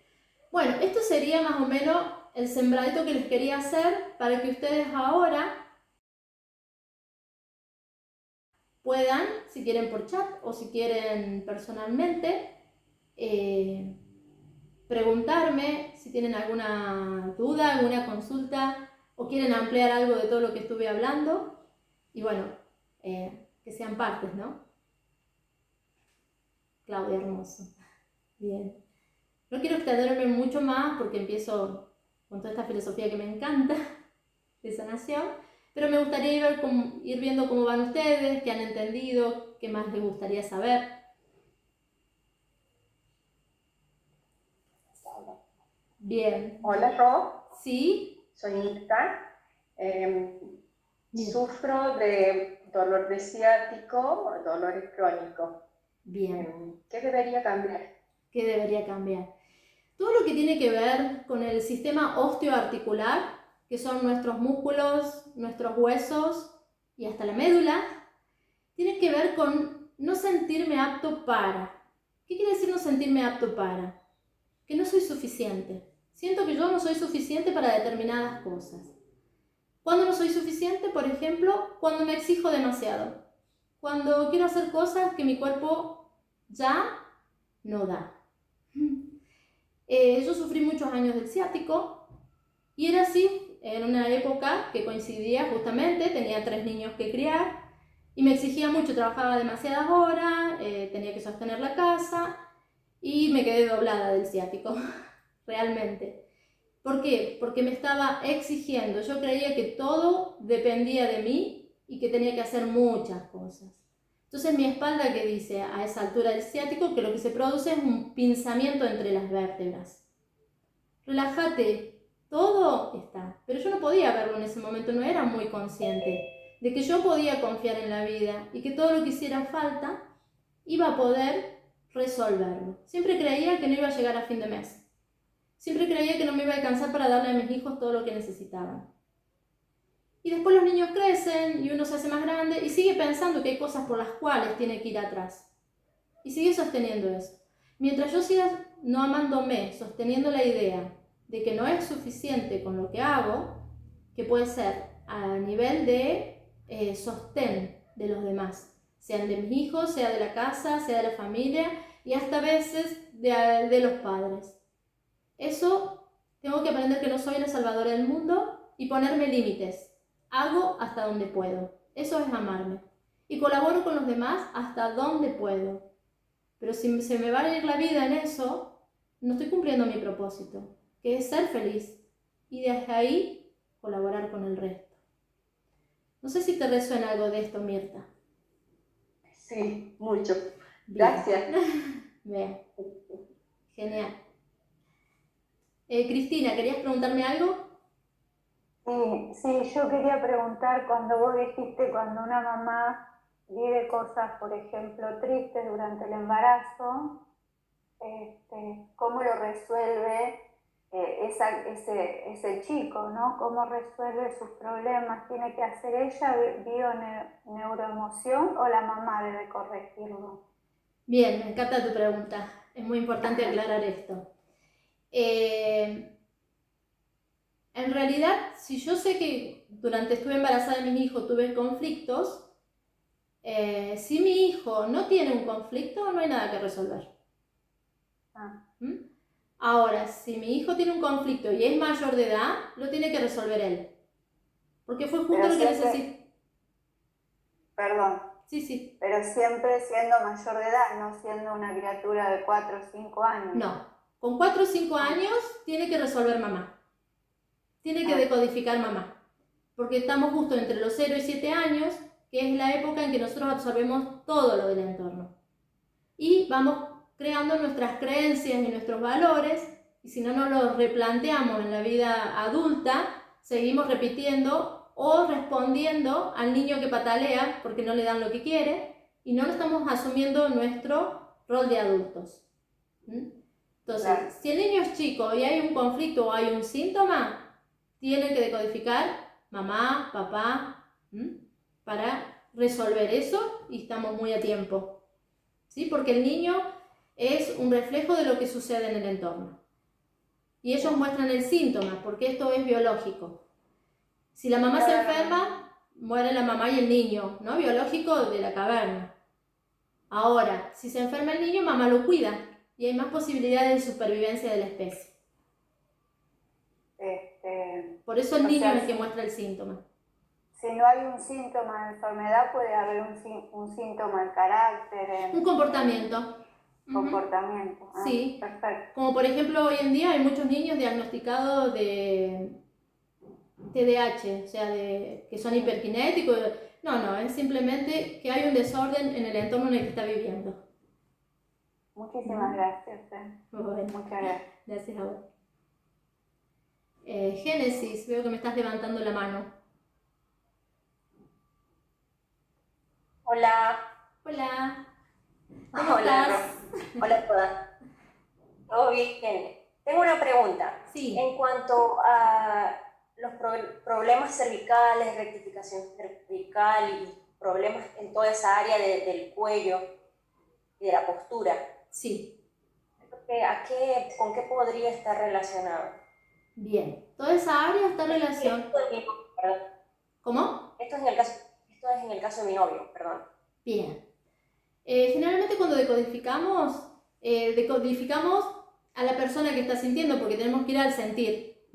Bueno, esto sería más o menos el sembradito que les quería hacer para que ustedes ahora puedan, si quieren por chat o si quieren personalmente, preguntarme si tienen alguna duda, alguna consulta o quieren ampliar algo de todo lo que estuve hablando. Y bueno, que sean partes, ¿no? Claudia, hermoso. Bien. No quiero extenderme mucho más porque empiezo con toda esta filosofía que me encanta de sanación, pero me gustaría ir viendo cómo van ustedes, qué han entendido, qué más les gustaría saber. Bien. Hola, Ro. ¿Sí? Soy Mirta. Sufro de dolor de ciático, dolor crónico. Bien. ¿Qué debería cambiar? ¿Qué debería cambiar? Todo lo que tiene que ver con el sistema osteoarticular, que son nuestros músculos, nuestros huesos y hasta la médula, tiene que ver con no sentirme apto para. ¿Qué quiere decir no sentirme apto para? Que no soy suficiente. Siento que yo no soy suficiente para determinadas cosas. ¿Cuándo no soy suficiente? Por ejemplo, cuando me exijo demasiado. Cuando quiero hacer cosas que mi cuerpo ya no da. Yo sufrí muchos años del ciático y era así en una época que coincidía justamente, tenía 3 niños que criar y me exigía mucho, trabajaba demasiadas horas, tenía que sostener la casa y me quedé doblada del ciático, realmente. ¿Por qué? Porque me estaba exigiendo, yo creía que todo dependía de mí y que tenía que hacer muchas cosas. Entonces mi espalda, que dice a esa altura del ciático, que lo que se produce es un pinzamiento entre las vértebras. Relájate, todo está. Pero yo no podía verlo en ese momento, no era muy consciente de que yo podía confiar en la vida y que todo lo que hiciera falta iba a poder resolverlo. Siempre creía que no iba a llegar a fin de mes. Siempre creía que no me iba a alcanzar para darle a mis hijos todo lo que necesitaban. Y después los niños crecen y uno se hace más grande y sigue pensando que hay cosas por las cuales tiene que ir atrás. Y sigue sosteniendo eso. Mientras yo siga no amándome, sosteniendo la idea de que no es suficiente con lo que hago, que puede ser a nivel de sostén de los demás, sean de mis hijos, sea de la casa, sea de la familia y hasta a veces de los padres. Eso tengo que aprender que no soy la salvadora del mundo y ponerme límites. Hago hasta donde puedo. Eso es amarme. Y colaboro con los demás hasta donde puedo. Pero si se me va a ir la vida en eso, no estoy cumpliendo mi propósito, que es ser feliz. Y desde ahí, colaborar con el resto. No sé si te resuena algo de esto, Mirta. Sí, mucho. Bien. Gracias. Bien. Genial. Cristina, ¿querías preguntarme algo? Sí, yo quería preguntar, cuando vos dijiste cuando una mamá vive cosas, por ejemplo, tristes durante el embarazo, ¿cómo lo resuelve ese chico, ¿no? ¿Cómo resuelve sus problemas? ¿Tiene que hacer ella neuroemoción o la mamá debe corregirlo? Bien, me encanta tu pregunta. Es muy importante aclarar esto. En realidad, si yo sé que durante estuve embarazada de mis hijos tuve conflictos, si mi hijo no tiene un conflicto, no hay nada que resolver. ¿Mm? Ahora, si mi hijo tiene un conflicto y es mayor de edad, lo tiene que resolver él. Porque fue justo lo que necesitó. Perdón. Sí. Pero siempre siendo mayor de edad, no siendo una criatura de 4 o 5 años. No, con 4 o 5 años tiene que resolver mamá. Tiene que decodificar mamá. Porque estamos justo entre los 0 y 7 años, que es la época en que nosotros absorbemos todo lo del entorno. Y vamos creando nuestras creencias y nuestros valores y si no nos lo replanteamos en la vida adulta, seguimos repitiendo o respondiendo al niño que patalea porque no le dan lo que quiere y no lo estamos asumiendo nuestro rol de adultos. Entonces, Claro. si el niño es chico y hay un conflicto o hay un síntoma, tiene que decodificar mamá, papá, para resolver eso y estamos muy a tiempo, ¿sí? Porque el niño es un reflejo de lo que sucede en el entorno y ellos muestran el síntoma porque esto es biológico. Si la mamá se enferma, muere la mamá y el niño, ¿no? Biológico de la caverna. Ahora, si se enferma el niño, mamá lo cuida y hay más posibilidades de supervivencia de la especie. Por eso el niño es el que muestra el síntoma. Si no hay un síntoma de enfermedad, puede haber un síntoma de carácter, Un comportamiento. comportamiento. Sí. Perfecto. Como por ejemplo, hoy en día hay muchos niños diagnosticados de TDAH, o sea, que son hiperkinéticos. No, es simplemente que hay un desorden en el entorno en el que está viviendo. Muchísimas gracias. Bueno, Muchas gracias. gracias a vos. Génesis, veo que me estás levantando la mano. Hola. Hola. ¿Cómo Hola, estás? Hola a todas. ¿Todo bien? Tengo una pregunta. Sí. En cuanto a los problemas cervicales, rectificación cervical y problemas en toda esa área del cuello y de la postura. Sí. ¿Con qué podría estar relacionado? Bien. Toda esa área está relacionada. ¿Cómo? Esto es en el caso de mi novio, perdón. Bien. Generalmente cuando decodificamos a la persona que está sintiendo porque tenemos que ir al sentir.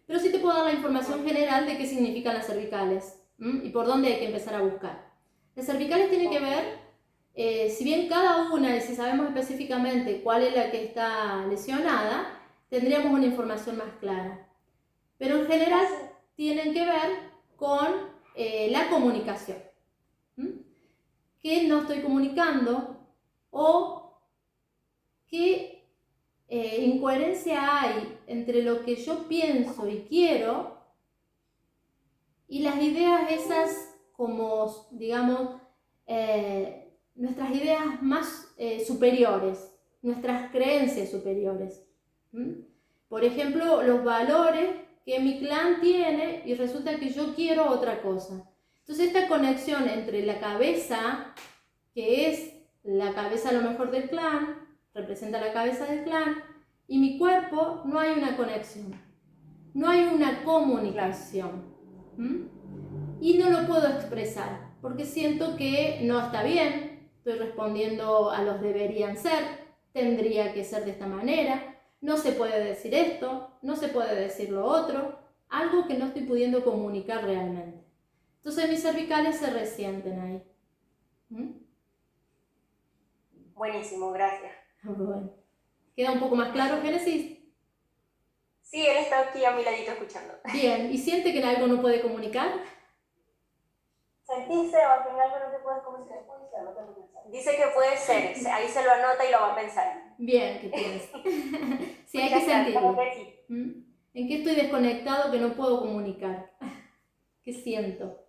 Pero sí te puedo dar la información general de qué significan las cervicales y por dónde hay que empezar a buscar. Las cervicales tienen que ver, si bien cada una, y si sabemos específicamente cuál es la que está lesionada, tendríamos una información más clara. Pero en general tienen que ver con la comunicación. ¿Qué no estoy comunicando? O qué incoherencia hay entre lo que yo pienso y quiero y las ideas esas como, digamos, nuestras ideas más superiores, nuestras creencias superiores. Por ejemplo, los valores que mi clan tiene y resulta que yo quiero otra cosa. Entonces esta conexión entre la cabeza, que es la cabeza a lo mejor del clan, representa la cabeza del clan, y mi cuerpo, no hay una conexión, no hay una comunicación. Y no lo puedo expresar, porque siento que no está bien, estoy respondiendo a los deberían ser, tendría que ser de esta manera, no se puede decir esto, no se puede decir lo otro, algo que no estoy pudiendo comunicar realmente. Entonces mis cervicales se resienten ahí. Buenísimo, gracias. Bueno. ¿Queda un poco más claro, Génesis? Sí, él está aquí a mi ladito escuchando. Bien, ¿y siente que en algo no puede comunicar? ¿Sentís, Seba, que en algo no te puedes comunicar? Dice que puede ser, ahí se lo anota y lo va a pensar. Bien, ¿qué tienes? Sí, hay que sentirlo. ¿En qué estoy desconectado que no puedo comunicar? ¿Qué siento?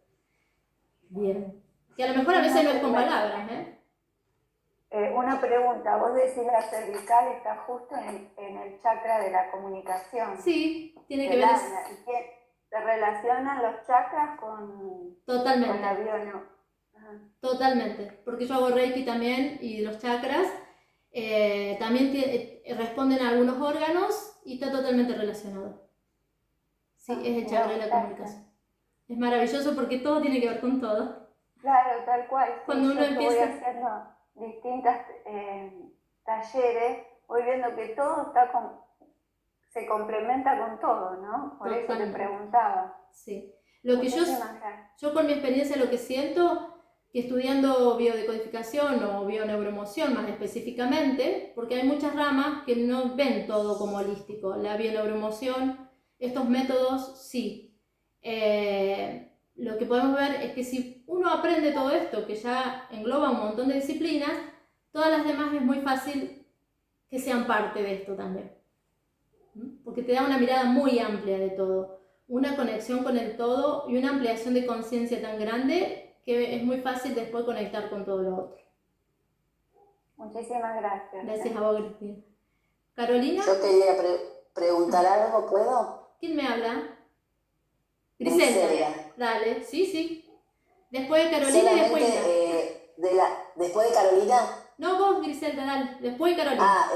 Bien. Que a lo mejor a veces no es con palabras, Una pregunta, vos decís la cervical está justo en el chakra de la comunicación. Sí, tiene que ver. ¿Y se relacionan los chakras con la biología? Totalmente, porque yo hago Reiki también y los chakras también responden a algunos órganos y está totalmente relacionado. Sí, es el chakra de la comunicación. Es maravilloso porque todo tiene que ver con todo. Claro, tal cual. Cuando uno empieza... Voy haciendo distintos talleres, voy viendo que todo se complementa con todo, ¿no? Por eso te preguntaba. Sí. Lo que yo con mi experiencia lo que siento, que estudiando biodecodificación o bioneuroemoción más específicamente, porque hay muchas ramas que no ven todo como holístico. La bioneuroemoción, estos métodos, sí. Lo que podemos ver es que si uno aprende todo esto, que ya engloba un montón de disciplinas, todas las demás es muy fácil que sean parte de esto también. porque te da una mirada muy amplia de todo, una conexión con el todo y una ampliación de conciencia tan grande que es muy fácil después conectar con todo lo otro. Muchísimas gracias. Gracias a vos, Cristina. Carolina. Yo quería preguntar algo, ¿puedo? ¿Quién me habla? Griselda. Dale, sí. Después de Carolina y después después de Carolina. No, vos, Griselda, dale. Después de Carolina.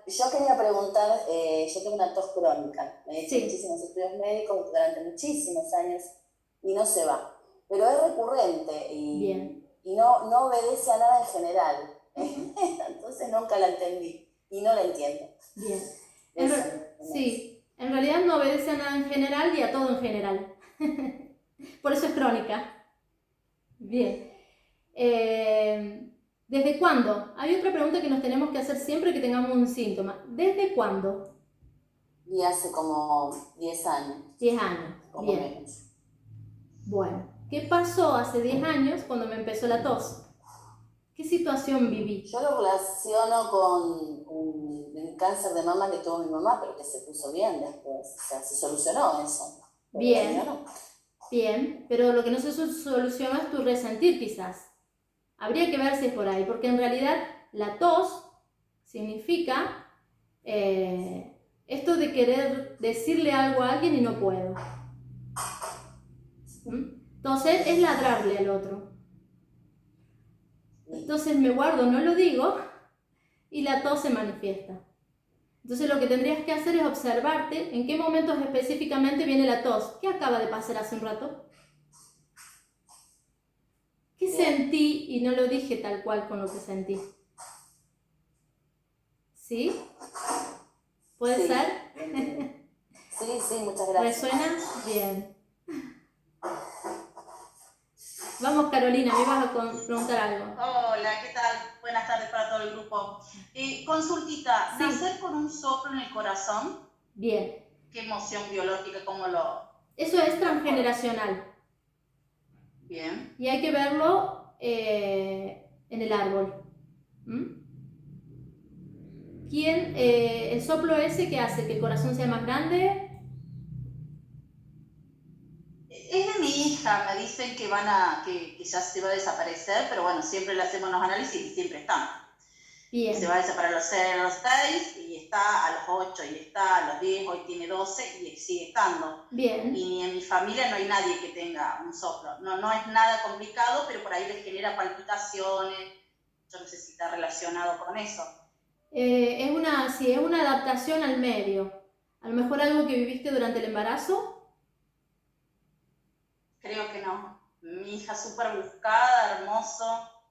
Yo quería preguntar, yo tengo una tos crónica. Me he hecho muchísimos estudios médicos durante muchísimos años y no se va. Pero es recurrente y no obedece a nada en general. Entonces nunca la entendí y no la entiendo. Bien. En realidad no obedece a nada en general y a todo en general. Por eso es crónica. Bien. ¿Desde cuándo? Hay otra pregunta que nos tenemos que hacer siempre que tengamos un síntoma. ¿Desde cuándo? Y hace como 10 años. 10 años. Bien. Menos. Bueno, ¿qué pasó hace 10 años cuando me empezó la tos? ¿Qué situación viví? Yo lo relaciono con el cáncer de mama que tuvo mi mamá, pero que se puso bien después. O sea, se solucionó eso. Bien, pero lo que no se solucionó es tu resentir quizás. Habría que ver si es por ahí, porque en realidad la tos significa esto de querer decirle algo a alguien y no puedo. Entonces es ladrarle al otro. Entonces me guardo, no lo digo, y la tos se manifiesta. Entonces lo que tendrías que hacer es observarte en qué momentos específicamente viene la tos. ¿Qué acaba de pasar hace un rato? ¿Qué sentí y no lo dije tal cual con lo que sentí? ¿Sí? ¿Puede ser? Sí, muchas gracias. ¿Resuena? Bien. Vamos, Carolina, me vas a preguntar algo. Hola, ¿qué tal? Buenas tardes para todo el grupo. Consultita, ¿nacer con un soplo en el corazón? Bien. ¿Qué emoción biológica, cómo lo...? Eso es transgeneracional. Bien. Y hay que verlo en el árbol. El soplo ese que hace que el corazón sea más grande... Es de mi hija, me dicen que que ya se va a desaparecer, pero bueno, siempre le hacemos los análisis y siempre están. Bien. Se va a desaparecer a los 6 y está a los 8 y está a los 10, hoy tiene 12 y sigue estando. Bien. Y en mi familia no hay nadie que tenga un soplo. No es nada complicado, pero por ahí les genera palpitaciones. Yo no sé si está relacionado con eso. Es una adaptación al medio. A lo mejor algo que viviste durante el embarazo. Creo que no. Mi hija súper buscada, hermoso.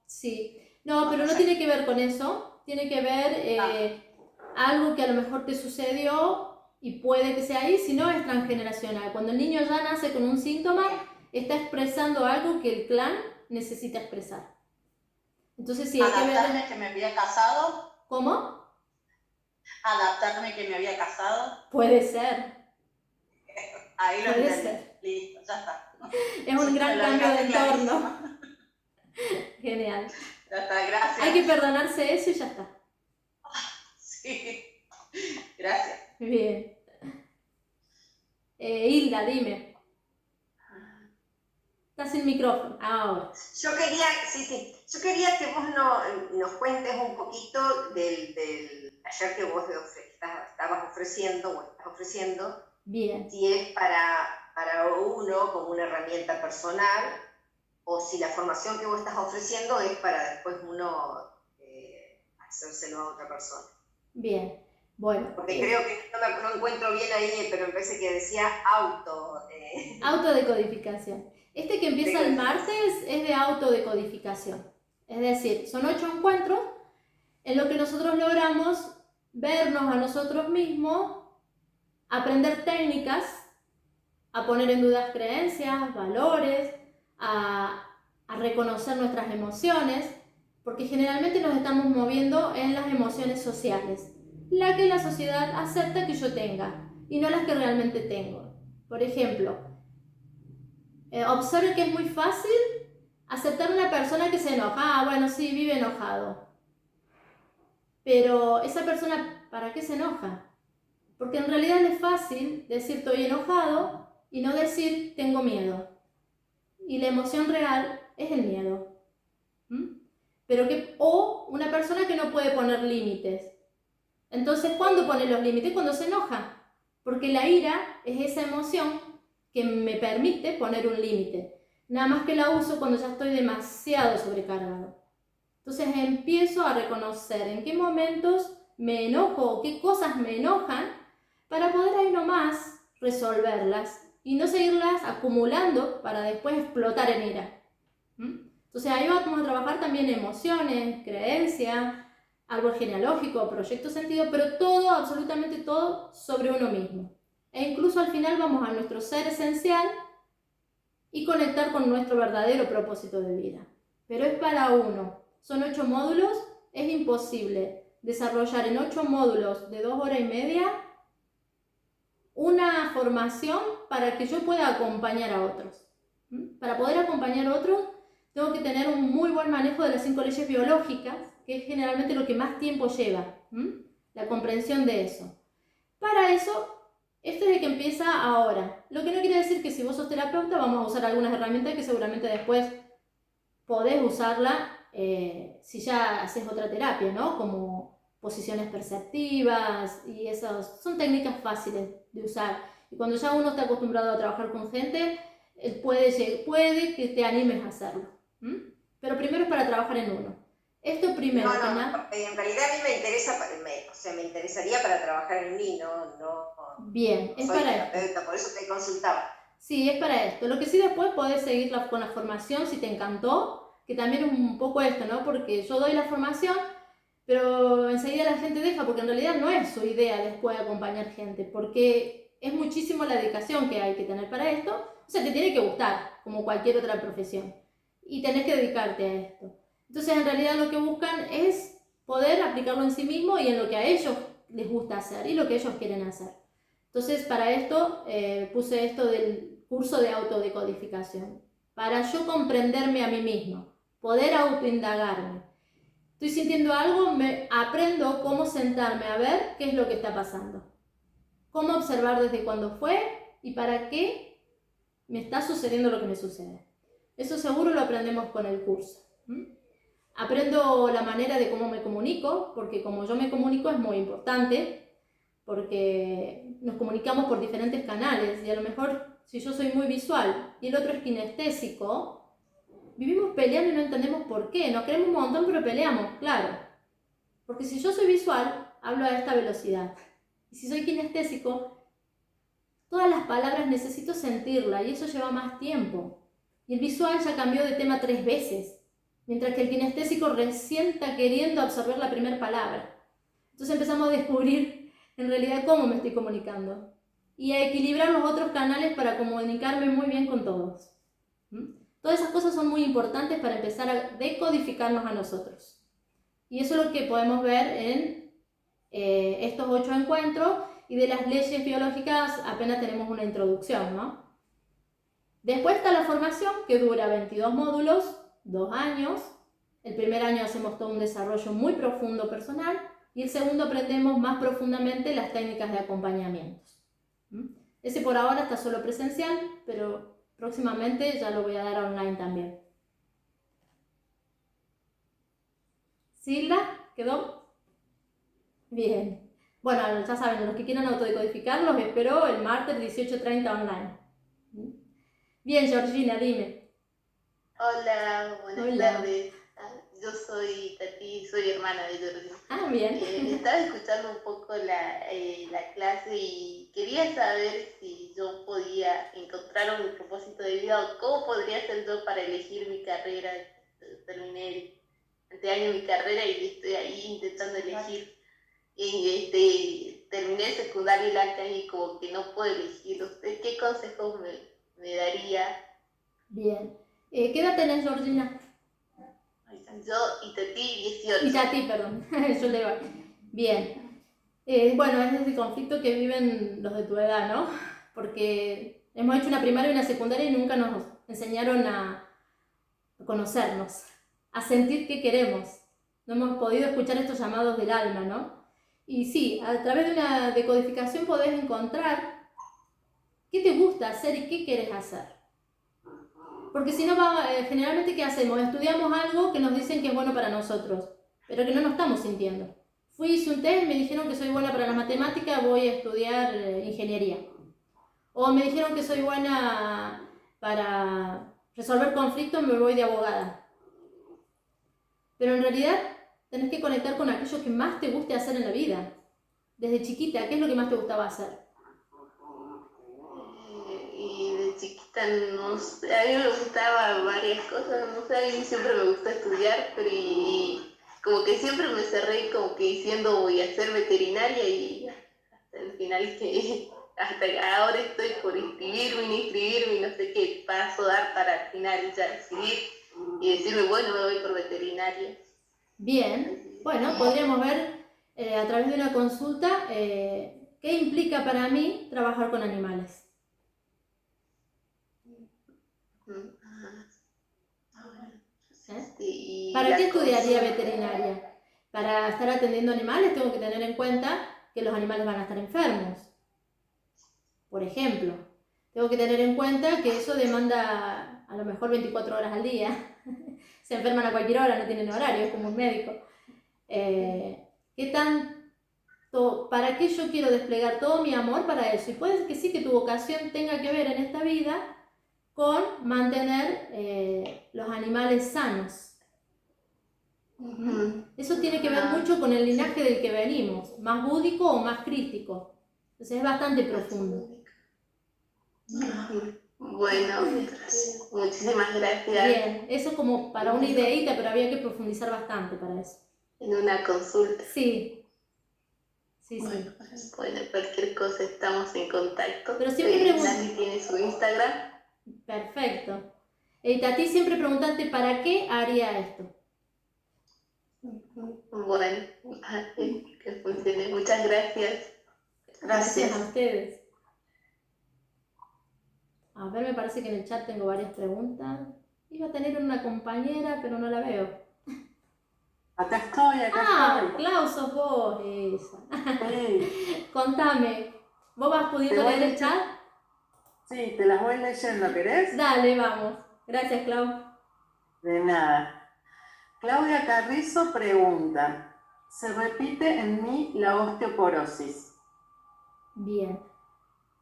Sí. No, pero no tiene que ver con eso. Tiene que ver algo que a lo mejor te sucedió y puede que sea ahí, si no es transgeneracional. Cuando el niño ya nace con un síntoma, está expresando algo que el clan necesita expresar. Entonces sí hay que ver... ¿Adaptarme que me había casado? ¿Cómo? ¿Adaptarme que me había casado? Puede ser. Ahí lo Puede entendí. ser. Listo, ya está. Es un gran cambio de entorno. Genial. Ya está, gracias. Hay que perdonarse eso y ya está. Sí, gracias. Bien. Hilda, dime. Estás sin micrófono. Ahora. Yo quería que vos nos cuentes un poquito del taller que vos estabas ofreciendo o estás ofreciendo. Bien. Si es para uno como una herramienta personal o si la formación que vos estás ofreciendo es para después uno hacérselo a otra persona. Bien. Bueno. Porque creo que no encuentro bien ahí, pero me parece que decía autodecodificación. Este que empieza el martes es de autodecodificación. Es decir, son 8 encuentros en los que nosotros logramos vernos a nosotros mismos, aprender técnicas, a poner en dudas creencias, valores, a reconocer nuestras emociones, porque generalmente nos estamos moviendo en las emociones sociales, la que la sociedad acepta que yo tenga y no las que realmente tengo. Por ejemplo, observe que es muy fácil aceptar a una persona que se enoja. Ah, bueno, sí, vive enojado. Pero esa persona, ¿para qué se enoja? Porque en realidad es fácil decir estoy enojado y no decir tengo miedo. Y la emoción real es el miedo. O una persona que no puede poner límites. Entonces, ¿cuándo pone los límites? Cuando se enoja. Porque la ira es esa emoción que me permite poner un límite. Nada más que la uso cuando ya estoy demasiado sobrecargado. Entonces empiezo a reconocer en qué momentos me enojo o qué cosas me enojan para poder ahí nomás resolverlas y no seguirlas acumulando para después explotar en ira. Entonces ahí vamos a trabajar también emociones, creencias, árbol genealógico, proyecto sentido, pero todo, absolutamente todo sobre uno mismo. E incluso al final vamos a nuestro ser esencial y conectar con nuestro verdadero propósito de vida. Pero es para uno. Son 8 módulos, es imposible desarrollar en 8 módulos de 2 horas y media una formación para que yo pueda acompañar a otros. Para poder acompañar a otros, tengo que tener un muy buen manejo de las 5 leyes biológicas, que es generalmente lo que más tiempo lleva, la comprensión de eso. Para eso, esto es el que empieza ahora. Lo que no quiere decir que si vos sos terapeuta, vamos a usar algunas herramientas que seguramente después podés usarla si ya haces otra terapia, ¿no? Como posiciones perceptivas y esas son técnicas fáciles de usar. Y cuando ya uno está acostumbrado a trabajar con gente, puede que te animes a hacerlo. Pero primero es para trabajar en uno. Esto primero. En realidad a mí me interesaría para trabajar en mí, Bien, es para esto. Por eso te consultaba. Sí, es para esto. Lo que sí después podés seguir con la formación si te encantó, que también es un poco esto, ¿no? Porque yo doy la formación, pero enseguida la gente deja, porque en realidad no es su idea después acompañar gente, porque es muchísimo la dedicación que hay que tener para esto, o sea, te tiene que gustar, como cualquier otra profesión, y tenés que dedicarte a esto. Entonces, en realidad lo que buscan es poder aplicarlo en sí mismo y en lo que a ellos les gusta hacer y lo que ellos quieren hacer. Entonces, para esto puse esto del curso de autodecodificación, para yo comprenderme a mí mismo, poder autoindagarme. Estoy sintiendo algo, aprendo cómo sentarme a ver qué es lo que está pasando. Cómo observar desde cuándo fue y para qué me está sucediendo lo que me sucede. Eso seguro lo aprendemos con el curso. Aprendo la manera de cómo me comunico, porque como yo me comunico es muy importante, porque nos comunicamos por diferentes canales y a lo mejor si yo soy muy visual y el otro es kinestésico, vivimos peleando y no entendemos por qué. Nos queremos un montón pero peleamos, claro. Porque si yo soy visual, hablo a esta velocidad. Y si soy kinestésico, todas las palabras necesito sentirla y eso lleva más tiempo. Y el visual ya cambió de tema 3 veces, mientras que el kinestésico recién está queriendo absorber la primera palabra. Entonces empezamos a descubrir en realidad cómo me estoy comunicando y a equilibrar los otros canales para comunicarme muy bien con todos. Todas esas cosas son muy importantes para empezar a decodificarnos a nosotros. Y eso es lo que podemos ver en estos 8 encuentros, y de las leyes biológicas apenas tenemos una introducción, ¿no? Después está la formación, que dura 22 módulos, 2 años. El primer año hacemos todo un desarrollo muy profundo personal y el segundo aprendemos más profundamente las técnicas de acompañamientos. Ese por ahora está solo presencial, pero próximamente ya lo voy a dar online también. ¿Silda? ¿Quedó? Bien. Bueno, ya saben, los que quieran autodecodificar los espero el martes 18:30 online. Bien, Georgina, dime. Hola, buenas tardes. Yo soy Tati, soy hermana de Georgina. Ah, bien. Estaba escuchando un poco la clase y quería saber si yo podía encontrar un propósito de vida o cómo podría hacer yo para elegir mi carrera. Terminé este año mi carrera y estoy ahí intentando elegir. Terminé el secundario el año y como que no puedo elegir. ¿Usted qué consejos me daría? Bien. ¿Qué edad tenés, Georgina? Yo y Tati 18. Y Tati, perdón. Yo le digo. Bien. Bueno, es ese conflicto que viven los de tu edad, ¿no? Porque hemos hecho una primaria y una secundaria y nunca nos enseñaron a conocernos, a sentir qué queremos. No hemos podido escuchar estos llamados del alma, ¿no? Y sí, a través de una decodificación podés encontrar qué te gusta hacer y qué quieres hacer. Porque si no, generalmente, ¿qué hacemos? Estudiamos algo que nos dicen que es bueno para nosotros, pero que no nos estamos sintiendo. Hice un test, me dijeron que soy buena para las matemáticas, voy a estudiar ingeniería. O me dijeron que soy buena para resolver conflictos, me voy de abogada. Pero en realidad tenés que conectar con aquello que más te guste hacer en la vida. Desde chiquita, ¿qué es lo que más te gustaba hacer? Y de chiquita, no sé, a mí me gustaban varias cosas, no sé, a mí siempre me gustó estudiar, pero como que siempre me cerré como que diciendo voy a ser veterinaria y hasta el final que hasta ahora estoy por inscribirme y no sé qué paso dar para al final ya decidir y decirme, bueno, me voy por veterinaria. Bien, bueno, podríamos ver a través de una consulta qué implica para mí trabajar con animales. ¿Para qué estudiaría veterinaria? Para estar atendiendo animales tengo que tener en cuenta que los animales van a estar enfermos. Por ejemplo, tengo que tener en cuenta que eso demanda a lo mejor 24 horas al día. Se enferman a cualquier hora, no tienen horario, es como un médico. ¿Qué tanto, para qué yo quiero desplegar todo mi amor para eso? Y puede ser que sí, que tu vocación tenga que ver en esta vida con mantener los animales sanos. Eso tiene que ver mucho con el linaje del que venimos, más búdico o más crístico. Entonces es bastante profundo. Bueno, muchísimas gracias. Bien, eso como para una ideita, pero había que profundizar bastante para eso. En una consulta. Sí. Bueno, cualquier cosa estamos en contacto. Pero siempre Nati tiene su Instagram. Perfecto. Tati, siempre preguntarte para qué haría esto. Bueno, que funcione. Muchas gracias. Gracias a ustedes. A ver, me parece que en el chat tengo varias preguntas. Iba a tener una compañera, pero no la veo. Acá estoy. Clau, sos vos, esa. Sí. Contame, ¿vos vas pudiendo leer el chat? Sí, te las voy leyendo, ¿querés? Dale, vamos. Gracias, Clau. De nada. Claudia Carrizo pregunta, ¿se repite en mí la osteoporosis? Bien.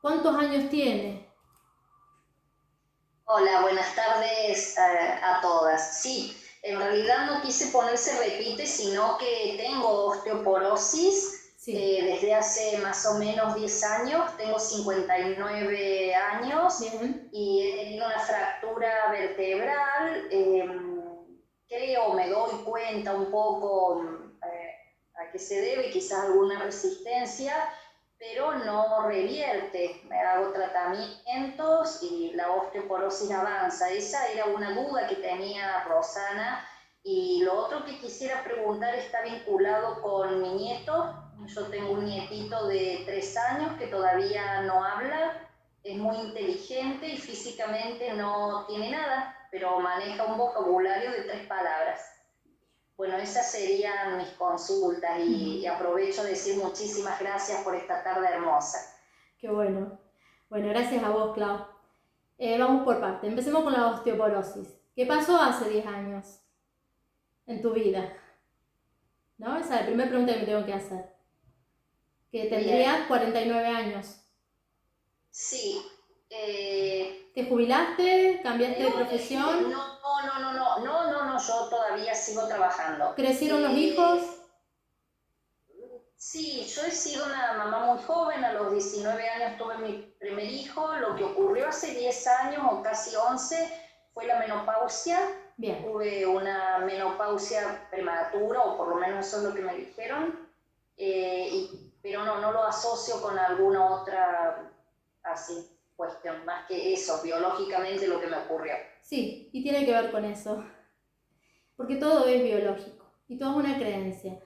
¿Cuántos años tiene? Hola, buenas tardes a todas. Sí, en realidad no quise poner se repite, sino que tengo osteoporosis desde hace más o menos 10 años. Tengo 59 años. Bien. Y he tenido una fractura vertebral. Creo, me doy cuenta un poco a qué se debe, quizás alguna resistencia, pero no revierte. Me hago tratamientos y la osteoporosis avanza. Esa era una duda que tenía Rosana. Y lo otro que quisiera preguntar está vinculado con mi nieto. Yo tengo un nietito de 3 años que todavía no habla, es muy inteligente y físicamente no tiene nada, pero maneja un vocabulario de 3 palabras. Bueno, esas serían mis consultas y aprovecho de decir muchísimas gracias por esta tarde hermosa. Qué bueno. Bueno, gracias a vos, Clau. Vamos por parte. Empecemos con la osteoporosis. ¿Qué pasó hace 10 años en tu vida? ¿No? Esa es la primera pregunta que me tengo que hacer. Que tendrías 49 años. Sí. ¿Te jubilaste? ¿Cambiaste de profesión? No, yo todavía sigo trabajando. ¿Crecieron los hijos? Sí, yo he sido una mamá muy joven, a los 19 años tuve mi primer hijo. Lo que ocurrió hace 10 años o casi 11 fue la menopausia. Bien. Tuve una menopausia prematura, o por lo menos eso es lo que me dijeron, pero no lo asocio con alguna otra así cuestión, más que eso, biológicamente lo que me ocurrió. Sí, y tiene que ver con eso, porque todo es biológico y todo es una creencia.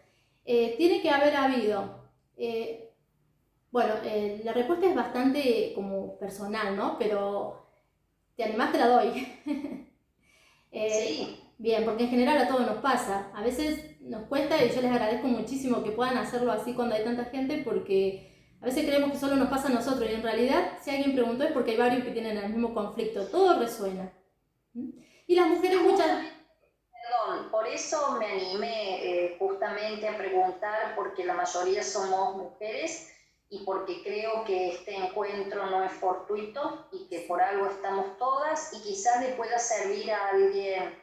Tiene que haber habido, la respuesta es bastante como personal, ¿no? Pero ¿te animás? Te la doy. Sí. Bien, porque en general a todos nos pasa. A veces nos cuesta, y yo les agradezco muchísimo que puedan hacerlo así cuando hay tanta gente, porque a veces creemos que solo nos pasa a nosotros, y en realidad, si alguien preguntó, es porque hay varios que tienen el mismo conflicto, todo resuena. Y las mujeres muchas... Perdón, por eso me animé justamente a preguntar, porque la mayoría somos mujeres y porque creo que este encuentro no es fortuito y que por algo estamos todas, y quizás le pueda servir a alguien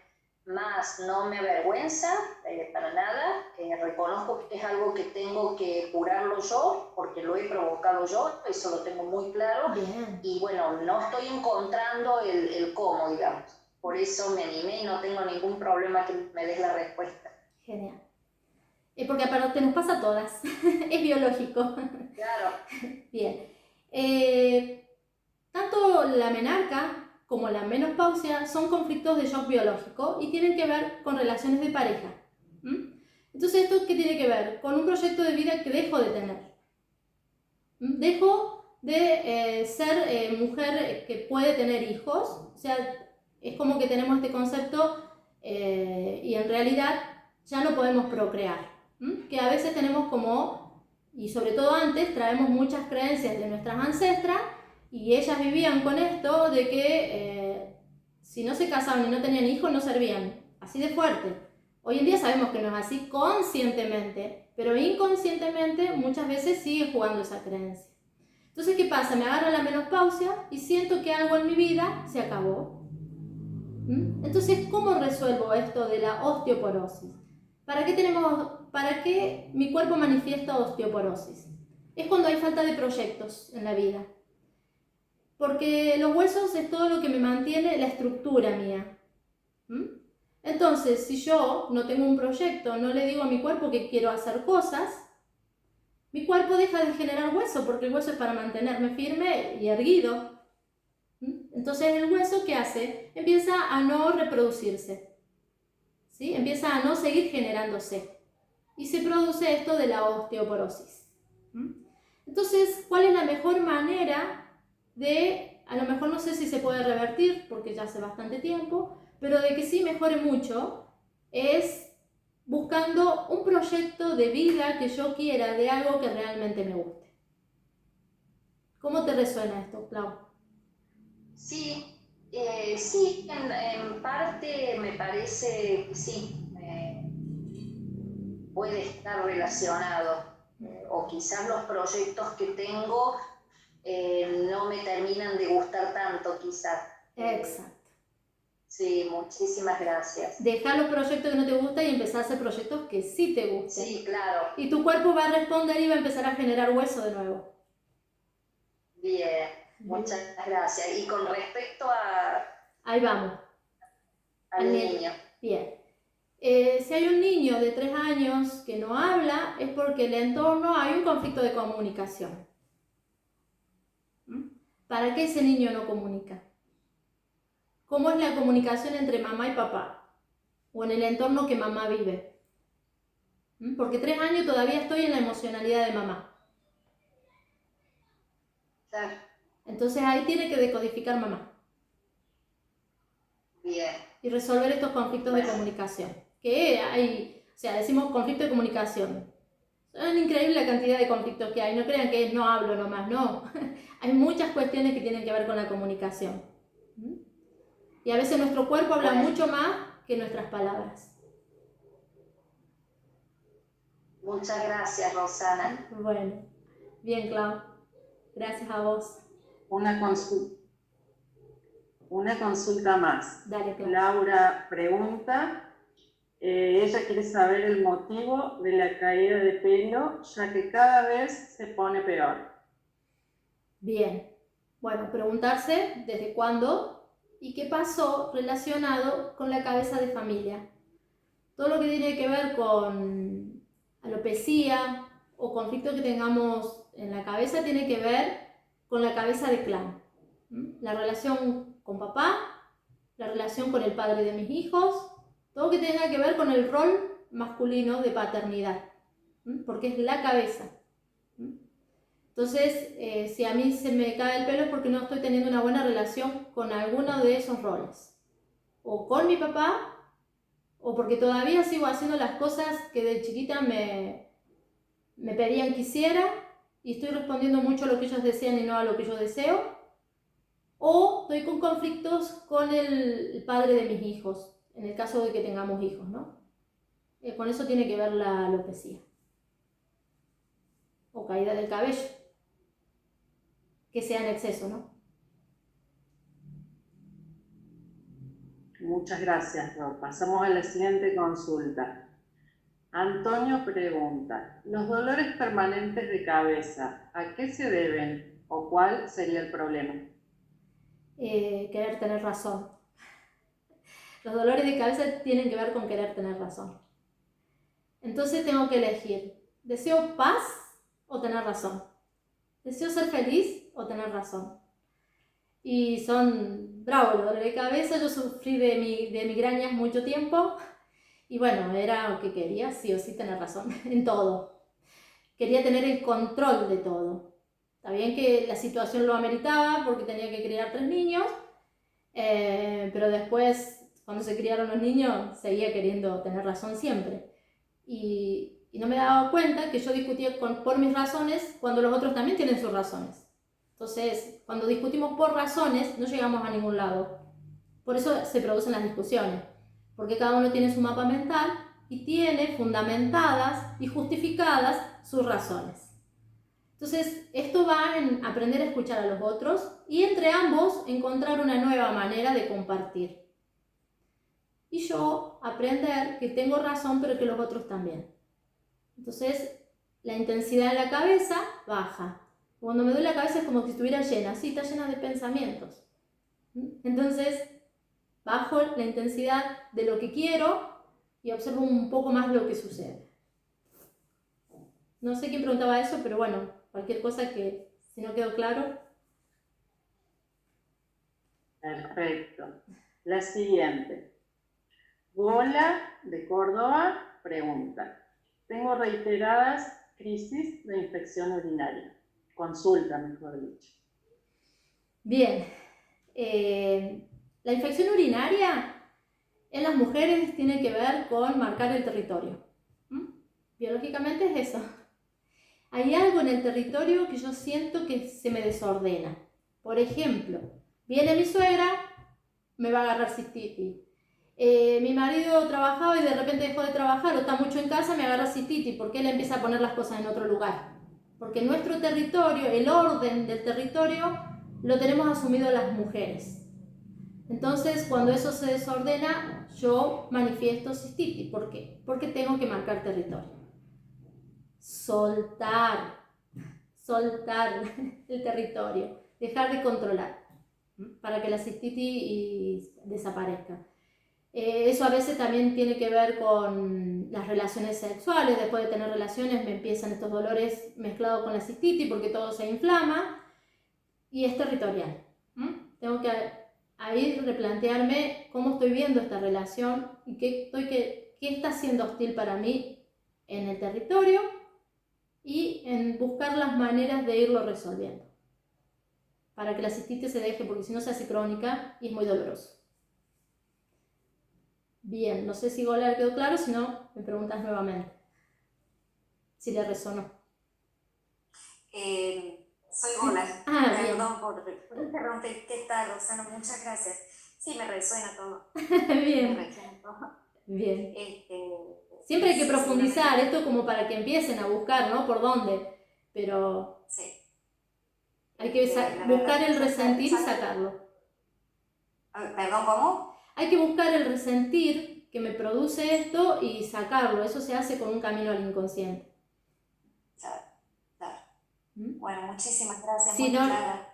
más. No me avergüenza para nada, reconozco que es algo que tengo que curarlo yo, porque lo he provocado yo, eso lo tengo muy claro. Bien. Y bueno, no estoy encontrando el cómo, digamos. Por eso me animé y no tengo ningún problema que me des la respuesta. Genial. Porque aparte nos pasa a todas, es biológico. Claro. Bien. Tanto la menarca como la menopausia son conflictos de shock biológico y tienen que ver con relaciones de pareja. Entonces, ¿esto qué tiene que ver? Con un proyecto de vida que dejo de tener. Dejo de ser mujer que puede tener hijos, o sea, es como que tenemos este concepto y en realidad ya no podemos procrear. Que a veces tenemos como, y sobre todo antes, traemos muchas creencias de nuestras ancestras y ellas vivían con esto de que si no se casaban y no tenían hijos no servían, así de fuerte. Hoy en día sabemos que no es así conscientemente, pero inconscientemente muchas veces sigue jugando esa creencia. Entonces, ¿qué pasa? Me agarra la menopausia y siento que algo en mi vida se acabó. Entonces, ¿cómo resuelvo esto de la osteoporosis? ¿Para qué mi cuerpo manifiesta osteoporosis? Es cuando hay falta de proyectos en la vida. Porque los huesos es todo lo que me mantiene la estructura mía. Entonces, si yo no tengo un proyecto, no le digo a mi cuerpo que quiero hacer cosas, mi cuerpo deja de generar hueso, porque el hueso es para mantenerme firme y erguido. Entonces, el hueso, ¿qué hace? Empieza a no reproducirse. ¿Sí? Empieza a no seguir generándose y se produce esto de la osteoporosis. Entonces, ¿cuál es la mejor manera de, a lo mejor no sé si se puede revertir porque ya hace bastante tiempo, pero de que sí mejore mucho, es buscando un proyecto de vida que yo quiera, de algo que realmente me guste? ¿Cómo te resuena esto, Clau? Sí. Sí, en parte me parece que sí, puede estar relacionado, o quizás los proyectos que tengo no me terminan de gustar tanto, quizás. Exacto. Sí, muchísimas gracias. Dejar los proyectos que no te gustan y empezar a hacer proyectos que sí te gusten. Sí, claro. Y tu cuerpo va a responder y va a empezar a generar hueso de nuevo. Bien, muchas gracias. Y con respecto a... Ahí vamos. Al niño. Bien. Si hay un niño de 3 años que no habla, es porque en el entorno hay un conflicto de comunicación. ¿Para qué ese niño no comunica? ¿Cómo es la comunicación entre mamá y papá? O en el entorno que mamá vive. Porque 3 años todavía estoy en la emocionalidad de mamá. Claro. Entonces ahí tiene que decodificar mamá. Bien. Y resolver estos conflictos de comunicación. Que hay, o sea, decimos conflicto de comunicación. Es increíble la cantidad de conflictos que hay. No crean que es no hablo nomás, no. Hay muchas cuestiones que tienen que ver con la comunicación. Y a veces nuestro cuerpo habla mucho más que nuestras palabras. Muchas gracias, Rosana. Bueno, bien, Clau. Gracias a vos. Una consulta más. Dale, Clau. Laura pregunta, ella quiere saber el motivo de la caída de pelo, ya que cada vez se pone peor. Bien. Bueno, preguntarse desde cuándo y qué pasó relacionado con la cabeza de familia. Todo lo que tiene que ver con alopecia o conflicto que tengamos en la cabeza tiene que ver con la cabeza de clan. La relación con papá, la relación con el padre de mis hijos, todo que tenga que ver con el rol masculino de paternidad, porque es la cabeza. Entonces, si a mí se me cae el pelo es porque no estoy teniendo una buena relación con alguno de esos roles, o con mi papá, o porque todavía sigo haciendo las cosas que de chiquita me pedían que hiciera y estoy respondiendo mucho a lo que ellos desean y no a lo que yo deseo, o estoy con conflictos con el padre de mis hijos, en el caso de que tengamos hijos, ¿no? Con eso tiene que ver la alopecia o caída del cabello, que sea en exceso, ¿no? Muchas gracias, Ro. Pasamos a la siguiente consulta. Antonio pregunta, ¿los dolores permanentes de cabeza a qué se deben o cuál sería el problema? Querer tener razón. Los dolores de cabeza tienen que ver con querer tener razón. Entonces tengo que elegir, ¿deseo paz o tener razón? ¿Deseo ser feliz o tener razón? Y son bravos los dolores de cabeza. Yo sufrí de migrañas mucho tiempo y bueno, era lo que quería, sí o sí tener razón en todo. Quería tener el control de todo. Está bien que la situación lo ameritaba porque tenía que criar 3 niños, pero después, cuando se criaron los niños, seguía queriendo tener razón siempre. Y no me daba cuenta que yo discutía por mis razones cuando los otros también tienen sus razones. Entonces, cuando discutimos por razones, no llegamos a ningún lado. Por eso se producen las discusiones, porque cada uno tiene su mapa mental y tiene fundamentadas y justificadas sus razones. Entonces, esto va en aprender a escuchar a los otros y entre ambos encontrar una nueva manera de compartir. Y yo aprender que tengo razón, pero que los otros también. Entonces, la intensidad de la cabeza baja. Cuando me duele la cabeza es como si estuviera llena, sí, está llena de pensamientos. Entonces, bajo la intensidad de lo que quiero y observo un poco más lo que sucede. No sé quién preguntaba eso, pero bueno, cualquier cosa que si no quedó claro. Perfecto. La siguiente. Gola de Córdoba pregunta, tengo reiteradas crisis de infección urinaria. Consulta, mejor dicho. Bien. La infección urinaria en las mujeres tiene que ver con marcar el territorio. Biológicamente es eso. Hay algo en el territorio que yo siento que se me desordena. Por ejemplo, viene mi suegra, me va a agarrar cistitis. Mi marido trabajaba y de repente dejó de trabajar o está mucho en casa, me agarra cistitis porque él empieza a poner las cosas en otro lugar. Porque nuestro territorio, el orden del territorio, lo tenemos asumido las mujeres. Entonces, cuando eso se desordena, yo manifiesto cistitis. ¿Por qué? Porque tengo que marcar territorio. Soltar el territorio, dejar de controlar para que la cistitis desaparezca. Eso a veces también tiene que ver con las relaciones sexuales. Después de tener relaciones me empiezan estos dolores mezclados con la cistitis porque todo se inflama y es territorial. Tengo que ahí replantearme cómo estoy viendo esta relación y qué está siendo hostil para mí en el territorio y en buscar las maneras de irlo resolviendo para que la cistitis se deje, porque si no se hace crónica y es muy doloroso. Bien, no sé si Gola quedó claro, si no, me preguntas nuevamente. Si le resonó. Soy Gola. Perdón por interrumpir. ¿Qué tal, Rosana? Muchas gracias. Sí, me resuena todo. Bien. Me resuena todo. Bien. Siempre hay que profundizar, esto como para que empiecen a buscar, ¿no? Por dónde. Pero sí. Hay que buscar el resentir y sacarlo. ¿Perdón, cómo? Hay que buscar el resentir que me produce esto y sacarlo. Eso se hace con un camino al inconsciente. Claro. Bueno, muchísimas gracias.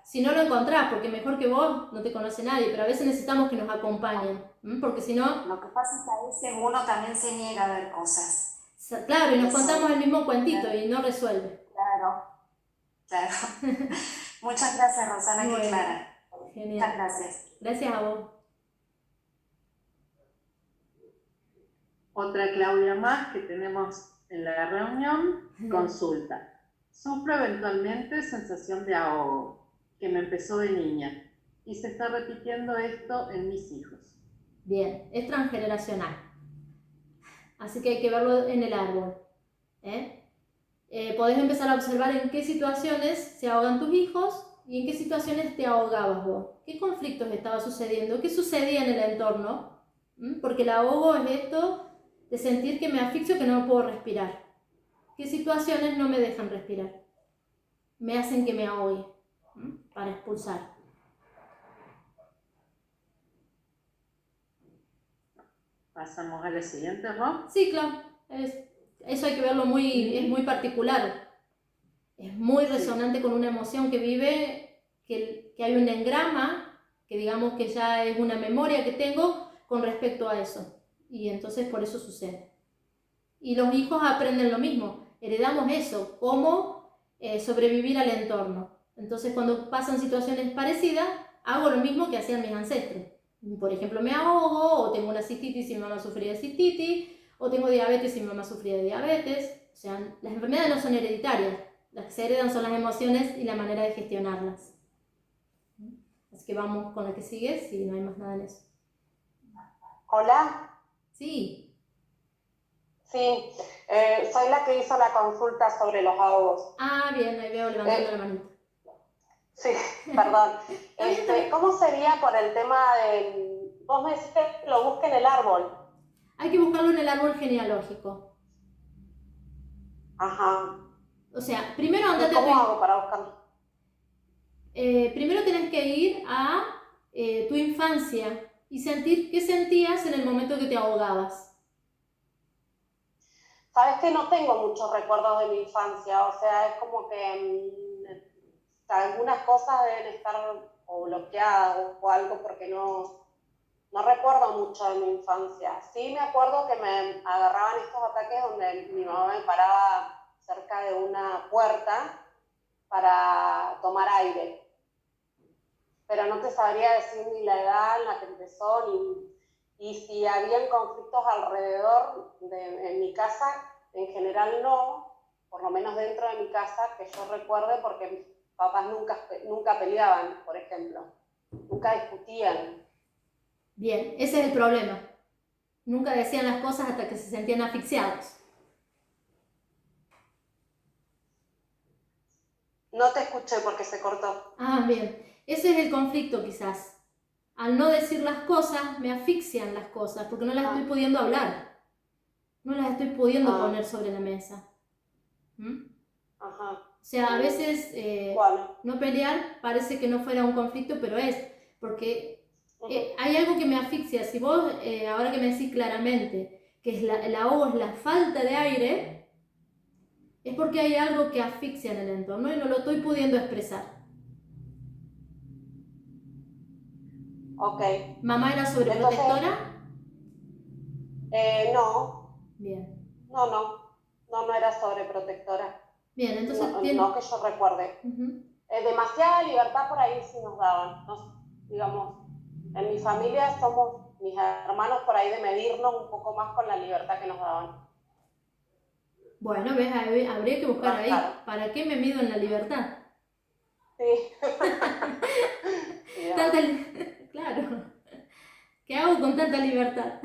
Si no lo encontrás, porque mejor que vos no te conoce nadie, pero a veces necesitamos que nos acompañen, porque si no... Lo que pasa es que a veces uno también se niega a ver cosas. Claro, y nos contamos el mismo cuentito y no resuelve. Claro. Muchas gracias, Rosana, bueno, qué clara. Genial. Muchas gracias. Gracias a vos. Otra Claudia más que tenemos en la reunión, consulta. Sufro eventualmente sensación de ahogo, que me empezó de niña, y se está repitiendo esto en mis hijos. Bien, es transgeneracional. Así que hay que verlo en el árbol. Podés empezar a observar en qué situaciones se ahogan tus hijos y en qué situaciones te ahogabas vos. ¿Qué conflictos estaba sucediendo? ¿Qué sucedía en el entorno? Porque el ahogo es esto de sentir que me asfixio, que no puedo respirar. ¿Qué situaciones no me dejan respirar? Me hacen que me ahogue para expulsar. Pasamos a la siguiente, ¿no? Sí, claro. Eso hay que verlo es muy particular. Es muy resonante con una emoción que vive, que hay un engrama, que digamos que ya es una memoria que tengo con respecto a eso. Y entonces por eso sucede. Y los hijos aprenden lo mismo. Heredamos eso, cómo sobrevivir al entorno. Entonces cuando pasan situaciones parecidas, hago lo mismo que hacían mis ancestros. Por ejemplo, me ahogo, o tengo una cistitis y mi mamá sufría de cistitis, o tengo diabetes y mi mamá sufría de diabetes. O sea, las enfermedades no son hereditarias. Las que se heredan son las emociones y la manera de gestionarlas. Así que vamos con la que sigue, si no hay más nada en eso. Hola. Sí. Sí, soy la que hizo la consulta sobre los ahogos. Ah, bien, ahí veo levantando la manita. Sí, perdón. ¿Cómo sería por el tema de... Vos me decís que lo busque en el árbol? Hay que buscarlo en el árbol genealógico. Ajá. O sea, primero andate ¿Cómo hago para buscarlo? Primero tenés que ir a tu infancia y sentir qué sentías en el momento que te ahogabas. Sabes que no tengo muchos recuerdos de mi infancia, o sea, es como que algunas cosas deben estar o bloqueadas o algo porque no recuerdo mucho de mi infancia. Sí me acuerdo que me agarraban estos ataques donde mi mamá me paraba cerca de una puerta para tomar aire. Pero no te sabría decir ni la edad en la que empezó, y si habían conflictos alrededor en mi casa. En general no, por lo menos dentro de mi casa, que yo recuerde, porque mis papás nunca peleaban, por ejemplo. Nunca discutían. Bien, ese es el problema. Nunca decían las cosas hasta que se sentían asfixiados. No te escuché porque se cortó. Ah, bien. Ese es el conflicto quizás. Al no decir las cosas, me asfixian las cosas, porque no las estoy pudiendo hablar. No las estoy pudiendo poner sobre la mesa. Ajá. O sea, a veces no pelear parece que no fuera un conflicto, pero es. Porque hay algo que me asfixia. Si vos, ahora que me decís claramente que el ahogo es la falta de aire, es porque hay algo que asfixia en el entorno y no lo estoy pudiendo expresar. Ok. ¿Mamá era sobreprotectora? No. Bien. No era sobreprotectora. Bien, entonces... No que yo recuerde. Demasiada libertad por ahí sí nos daban. Digamos, en mi familia somos mis hermanos por ahí de medirnos un poco más con la libertad que nos daban. Bueno, ves, habría que buscar ahí. Claro. ¿Para qué me mido en la libertad? Sí. Claro. ¿Qué hago con tanta libertad?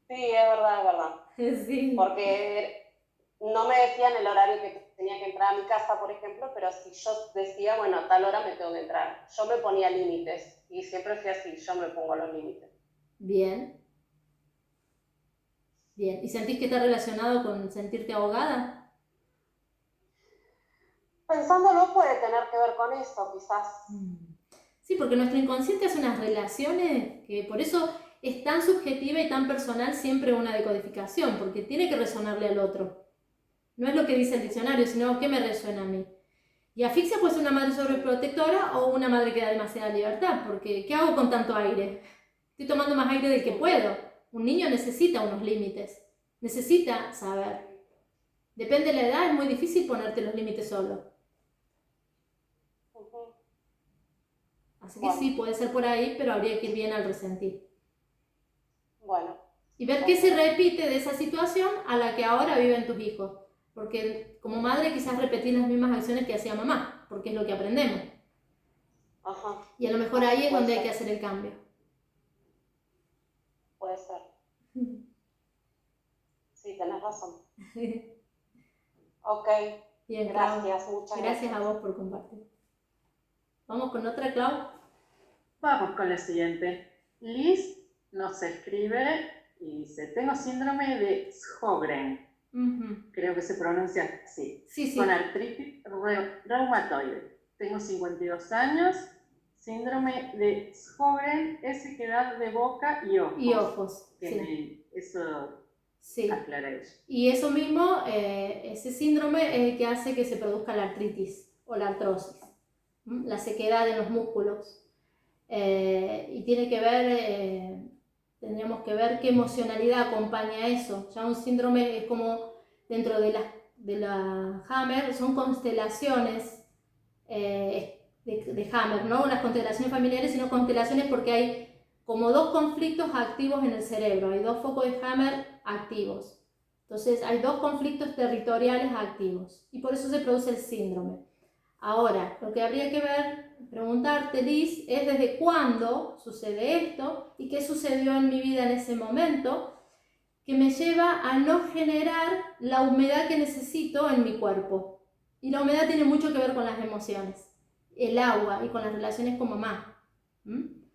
Sí, es verdad. Sí. Porque no me decían el horario que tenía que entrar a mi casa, por ejemplo, pero si yo decía, bueno, a tal hora me tengo que entrar, yo me ponía límites, y siempre fui así, yo me pongo los límites. Bien. Bien. ¿Y sentís que está relacionado con sentirte ahogada? Pensándolo puede tener que ver con eso, quizás. Sí, porque nuestro inconsciente hace unas relaciones que por eso es tan subjetiva y tan personal siempre una decodificación, porque tiene que resonarle al otro. No es lo que dice el diccionario, sino qué me resuena a mí. Y asfixia puede ser una madre sobreprotectora o una madre que da demasiada libertad, porque ¿qué hago con tanto aire? Estoy tomando más aire del que puedo. Un niño necesita unos límites, necesita saber. Depende de la edad, es muy difícil ponerte los límites solo. Así que sí, puede ser por ahí, pero habría que ir bien al resentir. Bueno. Y ver qué se repite de esa situación a la que ahora viven tus hijos. Porque como madre quizás repetís las mismas acciones que hacía mamá, porque es lo que aprendemos. Ajá. Y a lo mejor ahí es donde hay que hacer el cambio. Puede ser. tenés razón. Ok, Bien, gracias, Clau. muchas Gracias a vos por compartir. Vamos con otra, Clau. Vamos con la siguiente. Liz nos escribe y dice, tengo síndrome de Sjögren. Creo que se pronuncia así. Sí. Con artritis reumatoide. Tengo 52 años. Síndrome de Sjögren es sequedad de boca y ojos. Y ojos, sí. Eso sí. aclara ella. Y eso mismo, ese síndrome es el que hace que se produzca la artritis o la artrosis, la sequedad en los músculos. Y tiene que ver, tendríamos que ver qué emocionalidad acompaña eso. Ya un síndrome es como dentro de la Hammer, son constelaciones de Hammer, no las constelaciones familiares, sino constelaciones porque hay como dos conflictos activos en el cerebro, hay dos focos de Hammer activos. Entonces hay dos conflictos territoriales activos y por eso se produce el síndrome. Ahora, lo que habría que ver, preguntarte, Liz, es desde cuándo sucede esto y qué sucedió en mi vida en ese momento que me lleva a no generar la humedad que necesito en mi cuerpo. Y la humedad tiene mucho que ver con las emociones, el agua y con las relaciones con mamá.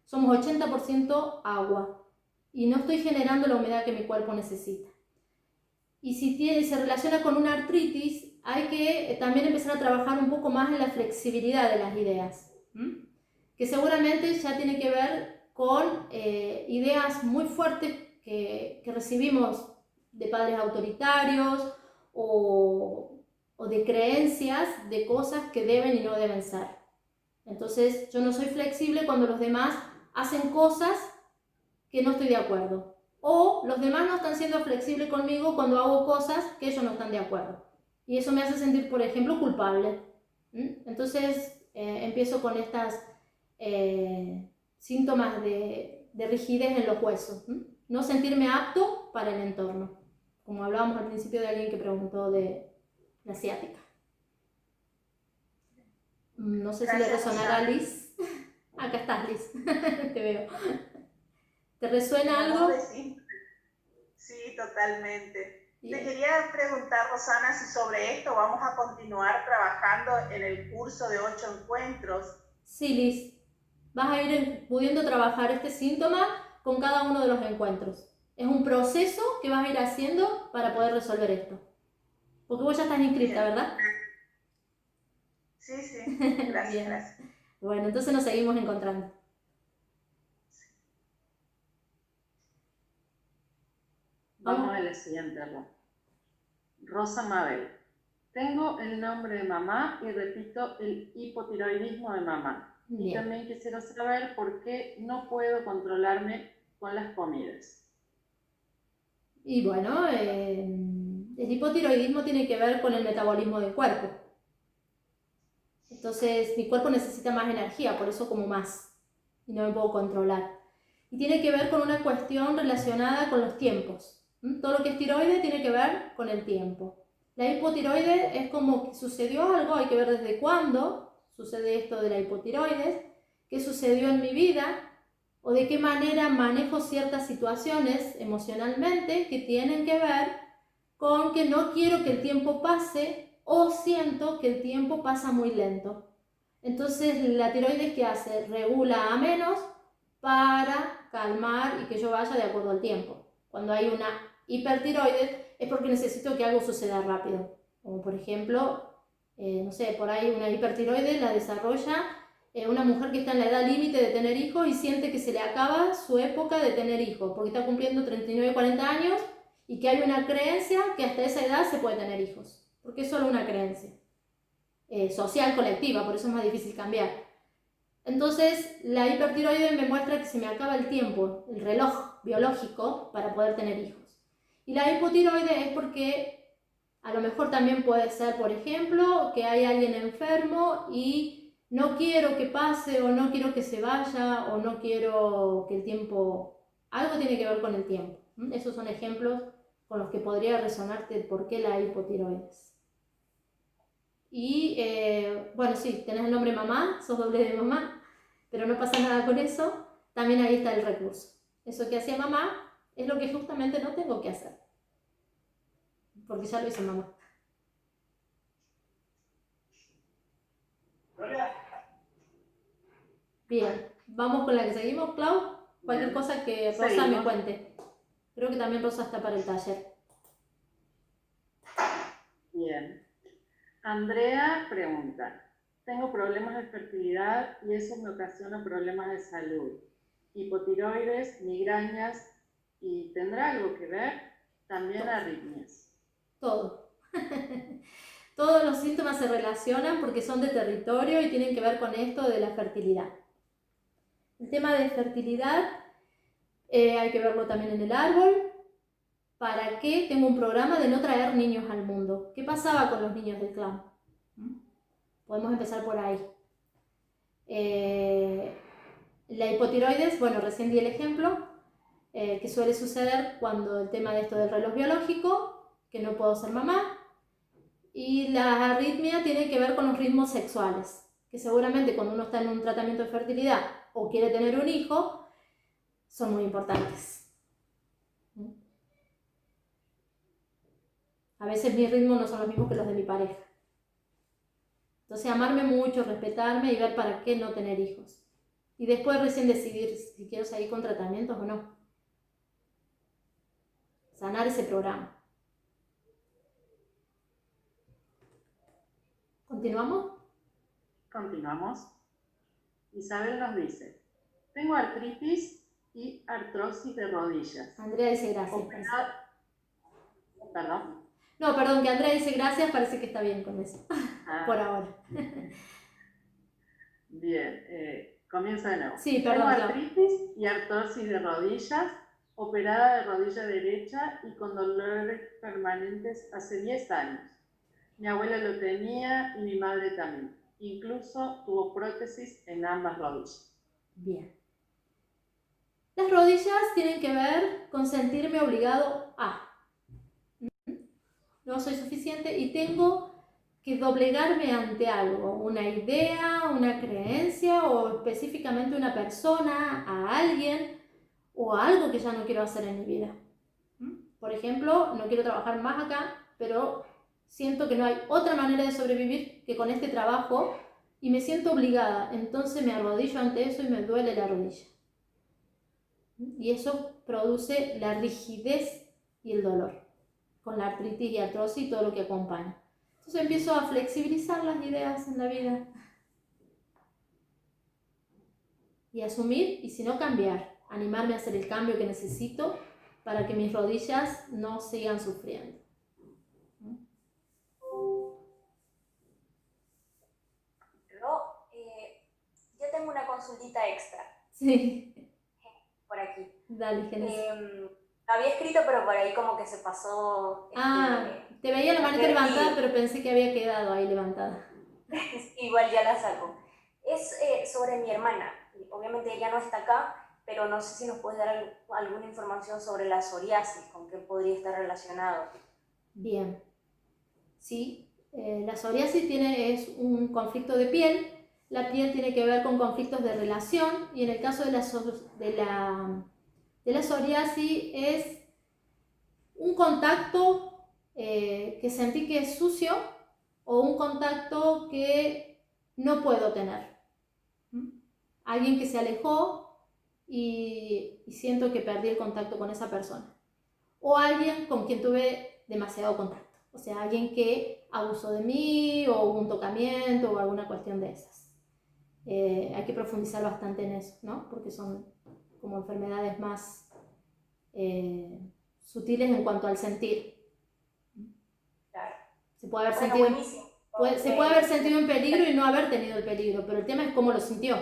Somos 80% agua y no estoy generando la humedad que mi cuerpo necesita. Y si se relaciona con una artritis, hay que también empezar a trabajar un poco más en la flexibilidad de las ideas, que seguramente ya tiene que ver con ideas muy fuertes que recibimos de padres autoritarios o de creencias de cosas que deben y no deben ser. Entonces yo no soy flexible cuando los demás hacen cosas que no estoy de acuerdo. O los demás no están siendo flexibles conmigo cuando hago cosas que ellos no están de acuerdo. Y eso me hace sentir, por ejemplo, culpable. Entonces empiezo con estas síntomas de rigidez en los huesos. No sentirme apto para el entorno. Como hablábamos al principio de alguien que preguntó de la ciática. No sé si le resonará a Liz. Acá estás, Liz. Te veo. ¿Te resuena algo? Sí, totalmente. Bien. Te quería preguntar, Rosana, si sobre esto vamos a continuar trabajando en el curso de 8 encuentros. Sí, Liz. Vas a ir pudiendo trabajar este síntoma con cada uno de los encuentros. Es un proceso que vas a ir haciendo para poder resolver esto. Porque vos ya estás inscrita, ¿verdad? Sí. Gracias, gracias. Bueno, entonces nos seguimos encontrando. Vamos a la siguiente, Rosa Mabel. Tengo el nombre de mamá y repito el hipotiroidismo de mamá. Bien. Y también quisiera saber por qué no puedo controlarme con las comidas. Y bueno, el hipotiroidismo tiene que ver con el metabolismo del cuerpo. Entonces mi cuerpo necesita más energía, por eso como más. Y no me puedo controlar. Y tiene que ver con una cuestión relacionada con los tiempos. Todo lo que es tiroides tiene que ver con el tiempo. La hipotiroides es como que sucedió algo, hay que ver desde cuándo sucede esto de la hipotiroides, qué sucedió en mi vida o de qué manera manejo ciertas situaciones emocionalmente que tienen que ver con que no quiero que el tiempo pase o siento que el tiempo pasa muy lento. Entonces la tiroides, ¿qué hace? Regula a menos para calmar y que yo vaya de acuerdo al tiempo. Cuando hay una hipertiroides es porque necesito que algo suceda rápido. Como por ejemplo, no sé, por ahí una hipertiroides la desarrolla una mujer que está en la edad límite de tener hijos y siente que se le acaba su época de tener hijos, porque está cumpliendo 39, 40 años y que hay una creencia que hasta esa edad se puede tener hijos, porque es solo una creencia social colectiva, por eso es más difícil cambiar. Entonces la hipertiroides me muestra que se me acaba el tiempo, el reloj biológico para poder tener hijos. Y la hipotiroides es porque a lo mejor también puede ser, por ejemplo, que hay alguien enfermo y no quiero que pase o no quiero que se vaya o no quiero que el tiempo... Algo tiene que ver con el tiempo. Esos son ejemplos con los que podría resonarte el por qué la hipotiroides. Y bueno, sí, tenés el nombre mamá, sos doble de mamá, pero no pasa nada con eso. También ahí está el recurso. Eso que hacía mamá es lo que justamente no tengo que hacer. porque ya lo hizo mamá. Bien, vamos con la que seguimos, Clau. Cualquier cosa que Rosa me Seguimos. cuente. Creo que también Rosa está para el taller. Bien. Andrea pregunta, tengo problemas de fertilidad y eso me ocasiona problemas de salud, hipotiroides, migrañas, y ¿tendrá algo que ver? También arritmias. Todo. Todos los síntomas se relacionan porque son de territorio y tienen que ver con esto de la fertilidad. El tema de fertilidad hay que verlo también en el árbol. ¿Para qué tengo un programa de no traer niños al mundo? ¿Qué pasaba con los niños del clan? Podemos empezar por ahí. La hipotiroides, bueno, recién di el ejemplo, que suele suceder cuando el tema de esto del reloj biológico, que no puedo ser mamá, y la arritmia tiene que ver con los ritmos sexuales, que seguramente cuando uno está en un tratamiento de fertilidad o quiere tener un hijo, son muy importantes. A veces mis ritmos no son los mismos que los de mi pareja. Entonces amarme mucho, respetarme y ver para qué no tener hijos. Y después recién decidir si quiero seguir con tratamientos o no. Sanar ese programa. ¿Continuamos? Continuamos. Isabel nos dice, tengo artritis y artrosis de rodillas. Andrea dice gracias. Perdón. No, perdón, que Andrea dice gracias, parece que está bien con eso. Por ahora. Bien, comienza de nuevo. Sí, perdón. Tengo artritis y artrosis de rodillas, operada de rodilla derecha y con dolores permanentes hace 10 años. Mi abuela lo tenía y mi madre también. Incluso tuvo prótesis en ambas rodillas. Bien. Las rodillas tienen que ver con sentirme obligado a. No soy suficiente y tengo que doblegarme ante algo, una idea, una creencia o específicamente una persona, a alguien o a algo que ya no quiero hacer en mi vida. Por ejemplo, no quiero trabajar más acá, pero siento que no hay otra manera de sobrevivir que con este trabajo y me siento obligada, entonces me arrodillo ante eso y me duele la rodilla. Y eso produce la rigidez y el dolor, con la artritis y artrosis y todo lo que acompaña. Entonces empiezo a flexibilizar las ideas en la vida y asumir, y si no cambiar, animarme a hacer el cambio que necesito para que mis rodillas no sigan sufriendo. Yo tengo una consultita extra. Sí. Por aquí. Dale, Genesis. Había escrito, pero por ahí como que se pasó. Te veía la manita levantada, pero pensé que había quedado ahí levantada. Igual ya la saco. Es sobre mi hermana. Obviamente ella no está acá, pero no sé si nos puedes dar alguna información sobre la psoriasis, con qué podría estar relacionado. Bien. Sí, la psoriasis es un conflicto de piel. La piel tiene que ver con conflictos de relación y en el caso de la psoriasis es un contacto que sentí que es sucio o un contacto que no puedo tener. Alguien que se alejó y siento que perdí el contacto con esa persona. O alguien con quien tuve demasiado contacto. O sea, alguien que abusó de mí o hubo un tocamiento o alguna cuestión de esas. Hay que profundizar bastante en eso, ¿no? Porque son como enfermedades más sutiles en cuanto al sentir. Claro. Se puede haber sentido en peligro y no haber tenido el peligro, pero el tema es cómo lo sintió.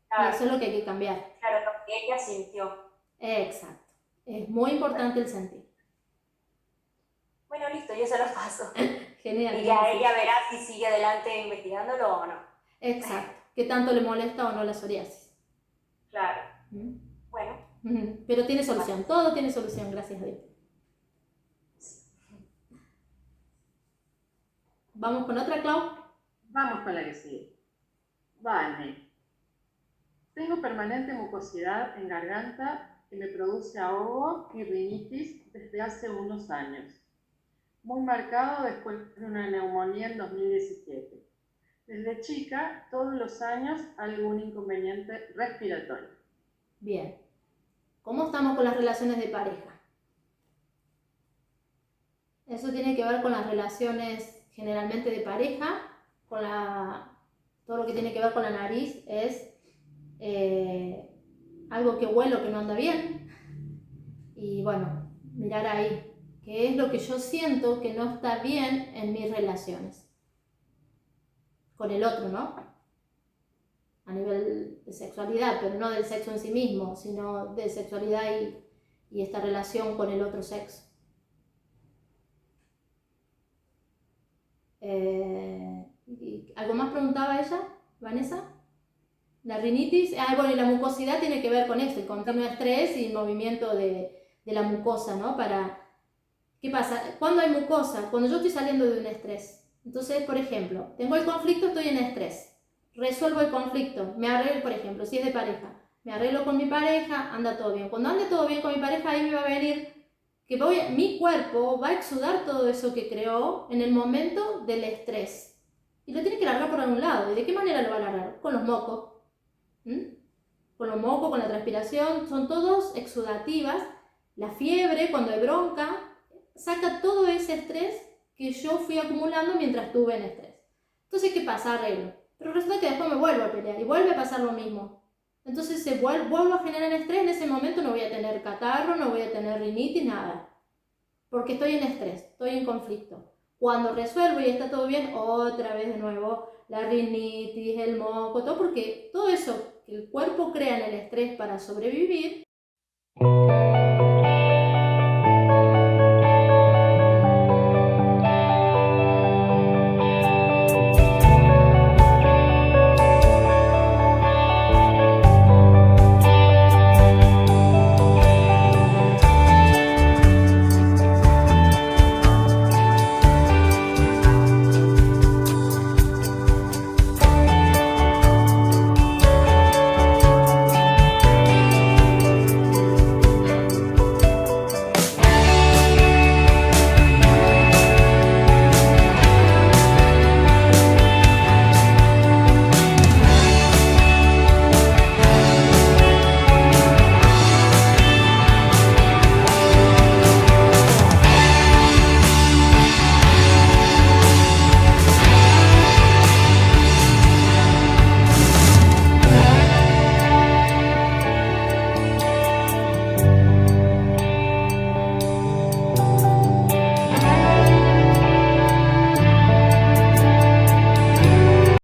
Claro. Y eso es lo que hay que cambiar. Claro, lo que ella sintió. Exacto. Es muy importante el sentir. Bueno, listo, yo se los paso. Genial. Y ya ella verá si sigue adelante investigándolo o no. Exacto. ¿Qué tanto le molesta o no la psoriasis? Claro. Bueno. Pero tiene solución. Todo tiene solución, gracias a Dios. ¿Vamos con otra, Clau? Vamos con la que sigue. Vale. Tengo permanente mucosidad en garganta que me produce ahogo y rinitis desde hace unos años. muy marcado después de una neumonía en 2017. Desde chica, todos los años, algún inconveniente respiratorio. Bien. ¿Cómo estamos con las relaciones de pareja? Eso tiene que ver con las relaciones generalmente de pareja, todo lo que tiene que ver con la nariz es algo que huele o que no anda bien. Y bueno, mirar ahí, qué es lo que yo siento que no está bien en mis relaciones con el otro, ¿no? A nivel de sexualidad, pero no del sexo en sí mismo, sino de sexualidad y esta relación con el otro sexo. ¿Algo más preguntaba ella, Vanessa? La rinitis, bueno, y la mucosidad tiene que ver con esto, el continuo estrés y el movimiento de la mucosa, ¿no? ¿Qué pasa? ¿Cuándo hay mucosa? Cuando yo estoy saliendo de un estrés. Entonces, por ejemplo, tengo el conflicto, estoy en estrés. Resuelvo el conflicto, me arreglo, por ejemplo, si es de pareja, me arreglo con mi pareja, anda todo bien. Cuando ande todo bien con mi pareja, ahí me va a venir que mi cuerpo va a exudar todo eso que creó en el momento del estrés. Y lo tiene que largar por algún lado. ¿Y de qué manera lo va a largar? Con los mocos. Con los mocos, con la transpiración, son todos exudativas. La fiebre, cuando hay bronca, saca todo ese estrés que yo fui acumulando mientras estuve en estrés. Entonces, ¿qué pasa? Arreglo. Pero resulta que después me vuelvo a pelear y vuelve a pasar lo mismo. Entonces vuelvo a generar estrés, en ese momento no voy a tener catarro, no voy a tener rinitis, nada. Porque estoy en estrés, estoy en conflicto. Cuando resuelvo y está todo bien, otra vez de nuevo la rinitis, el moco, todo, porque todo eso que el cuerpo crea en el estrés para sobrevivir,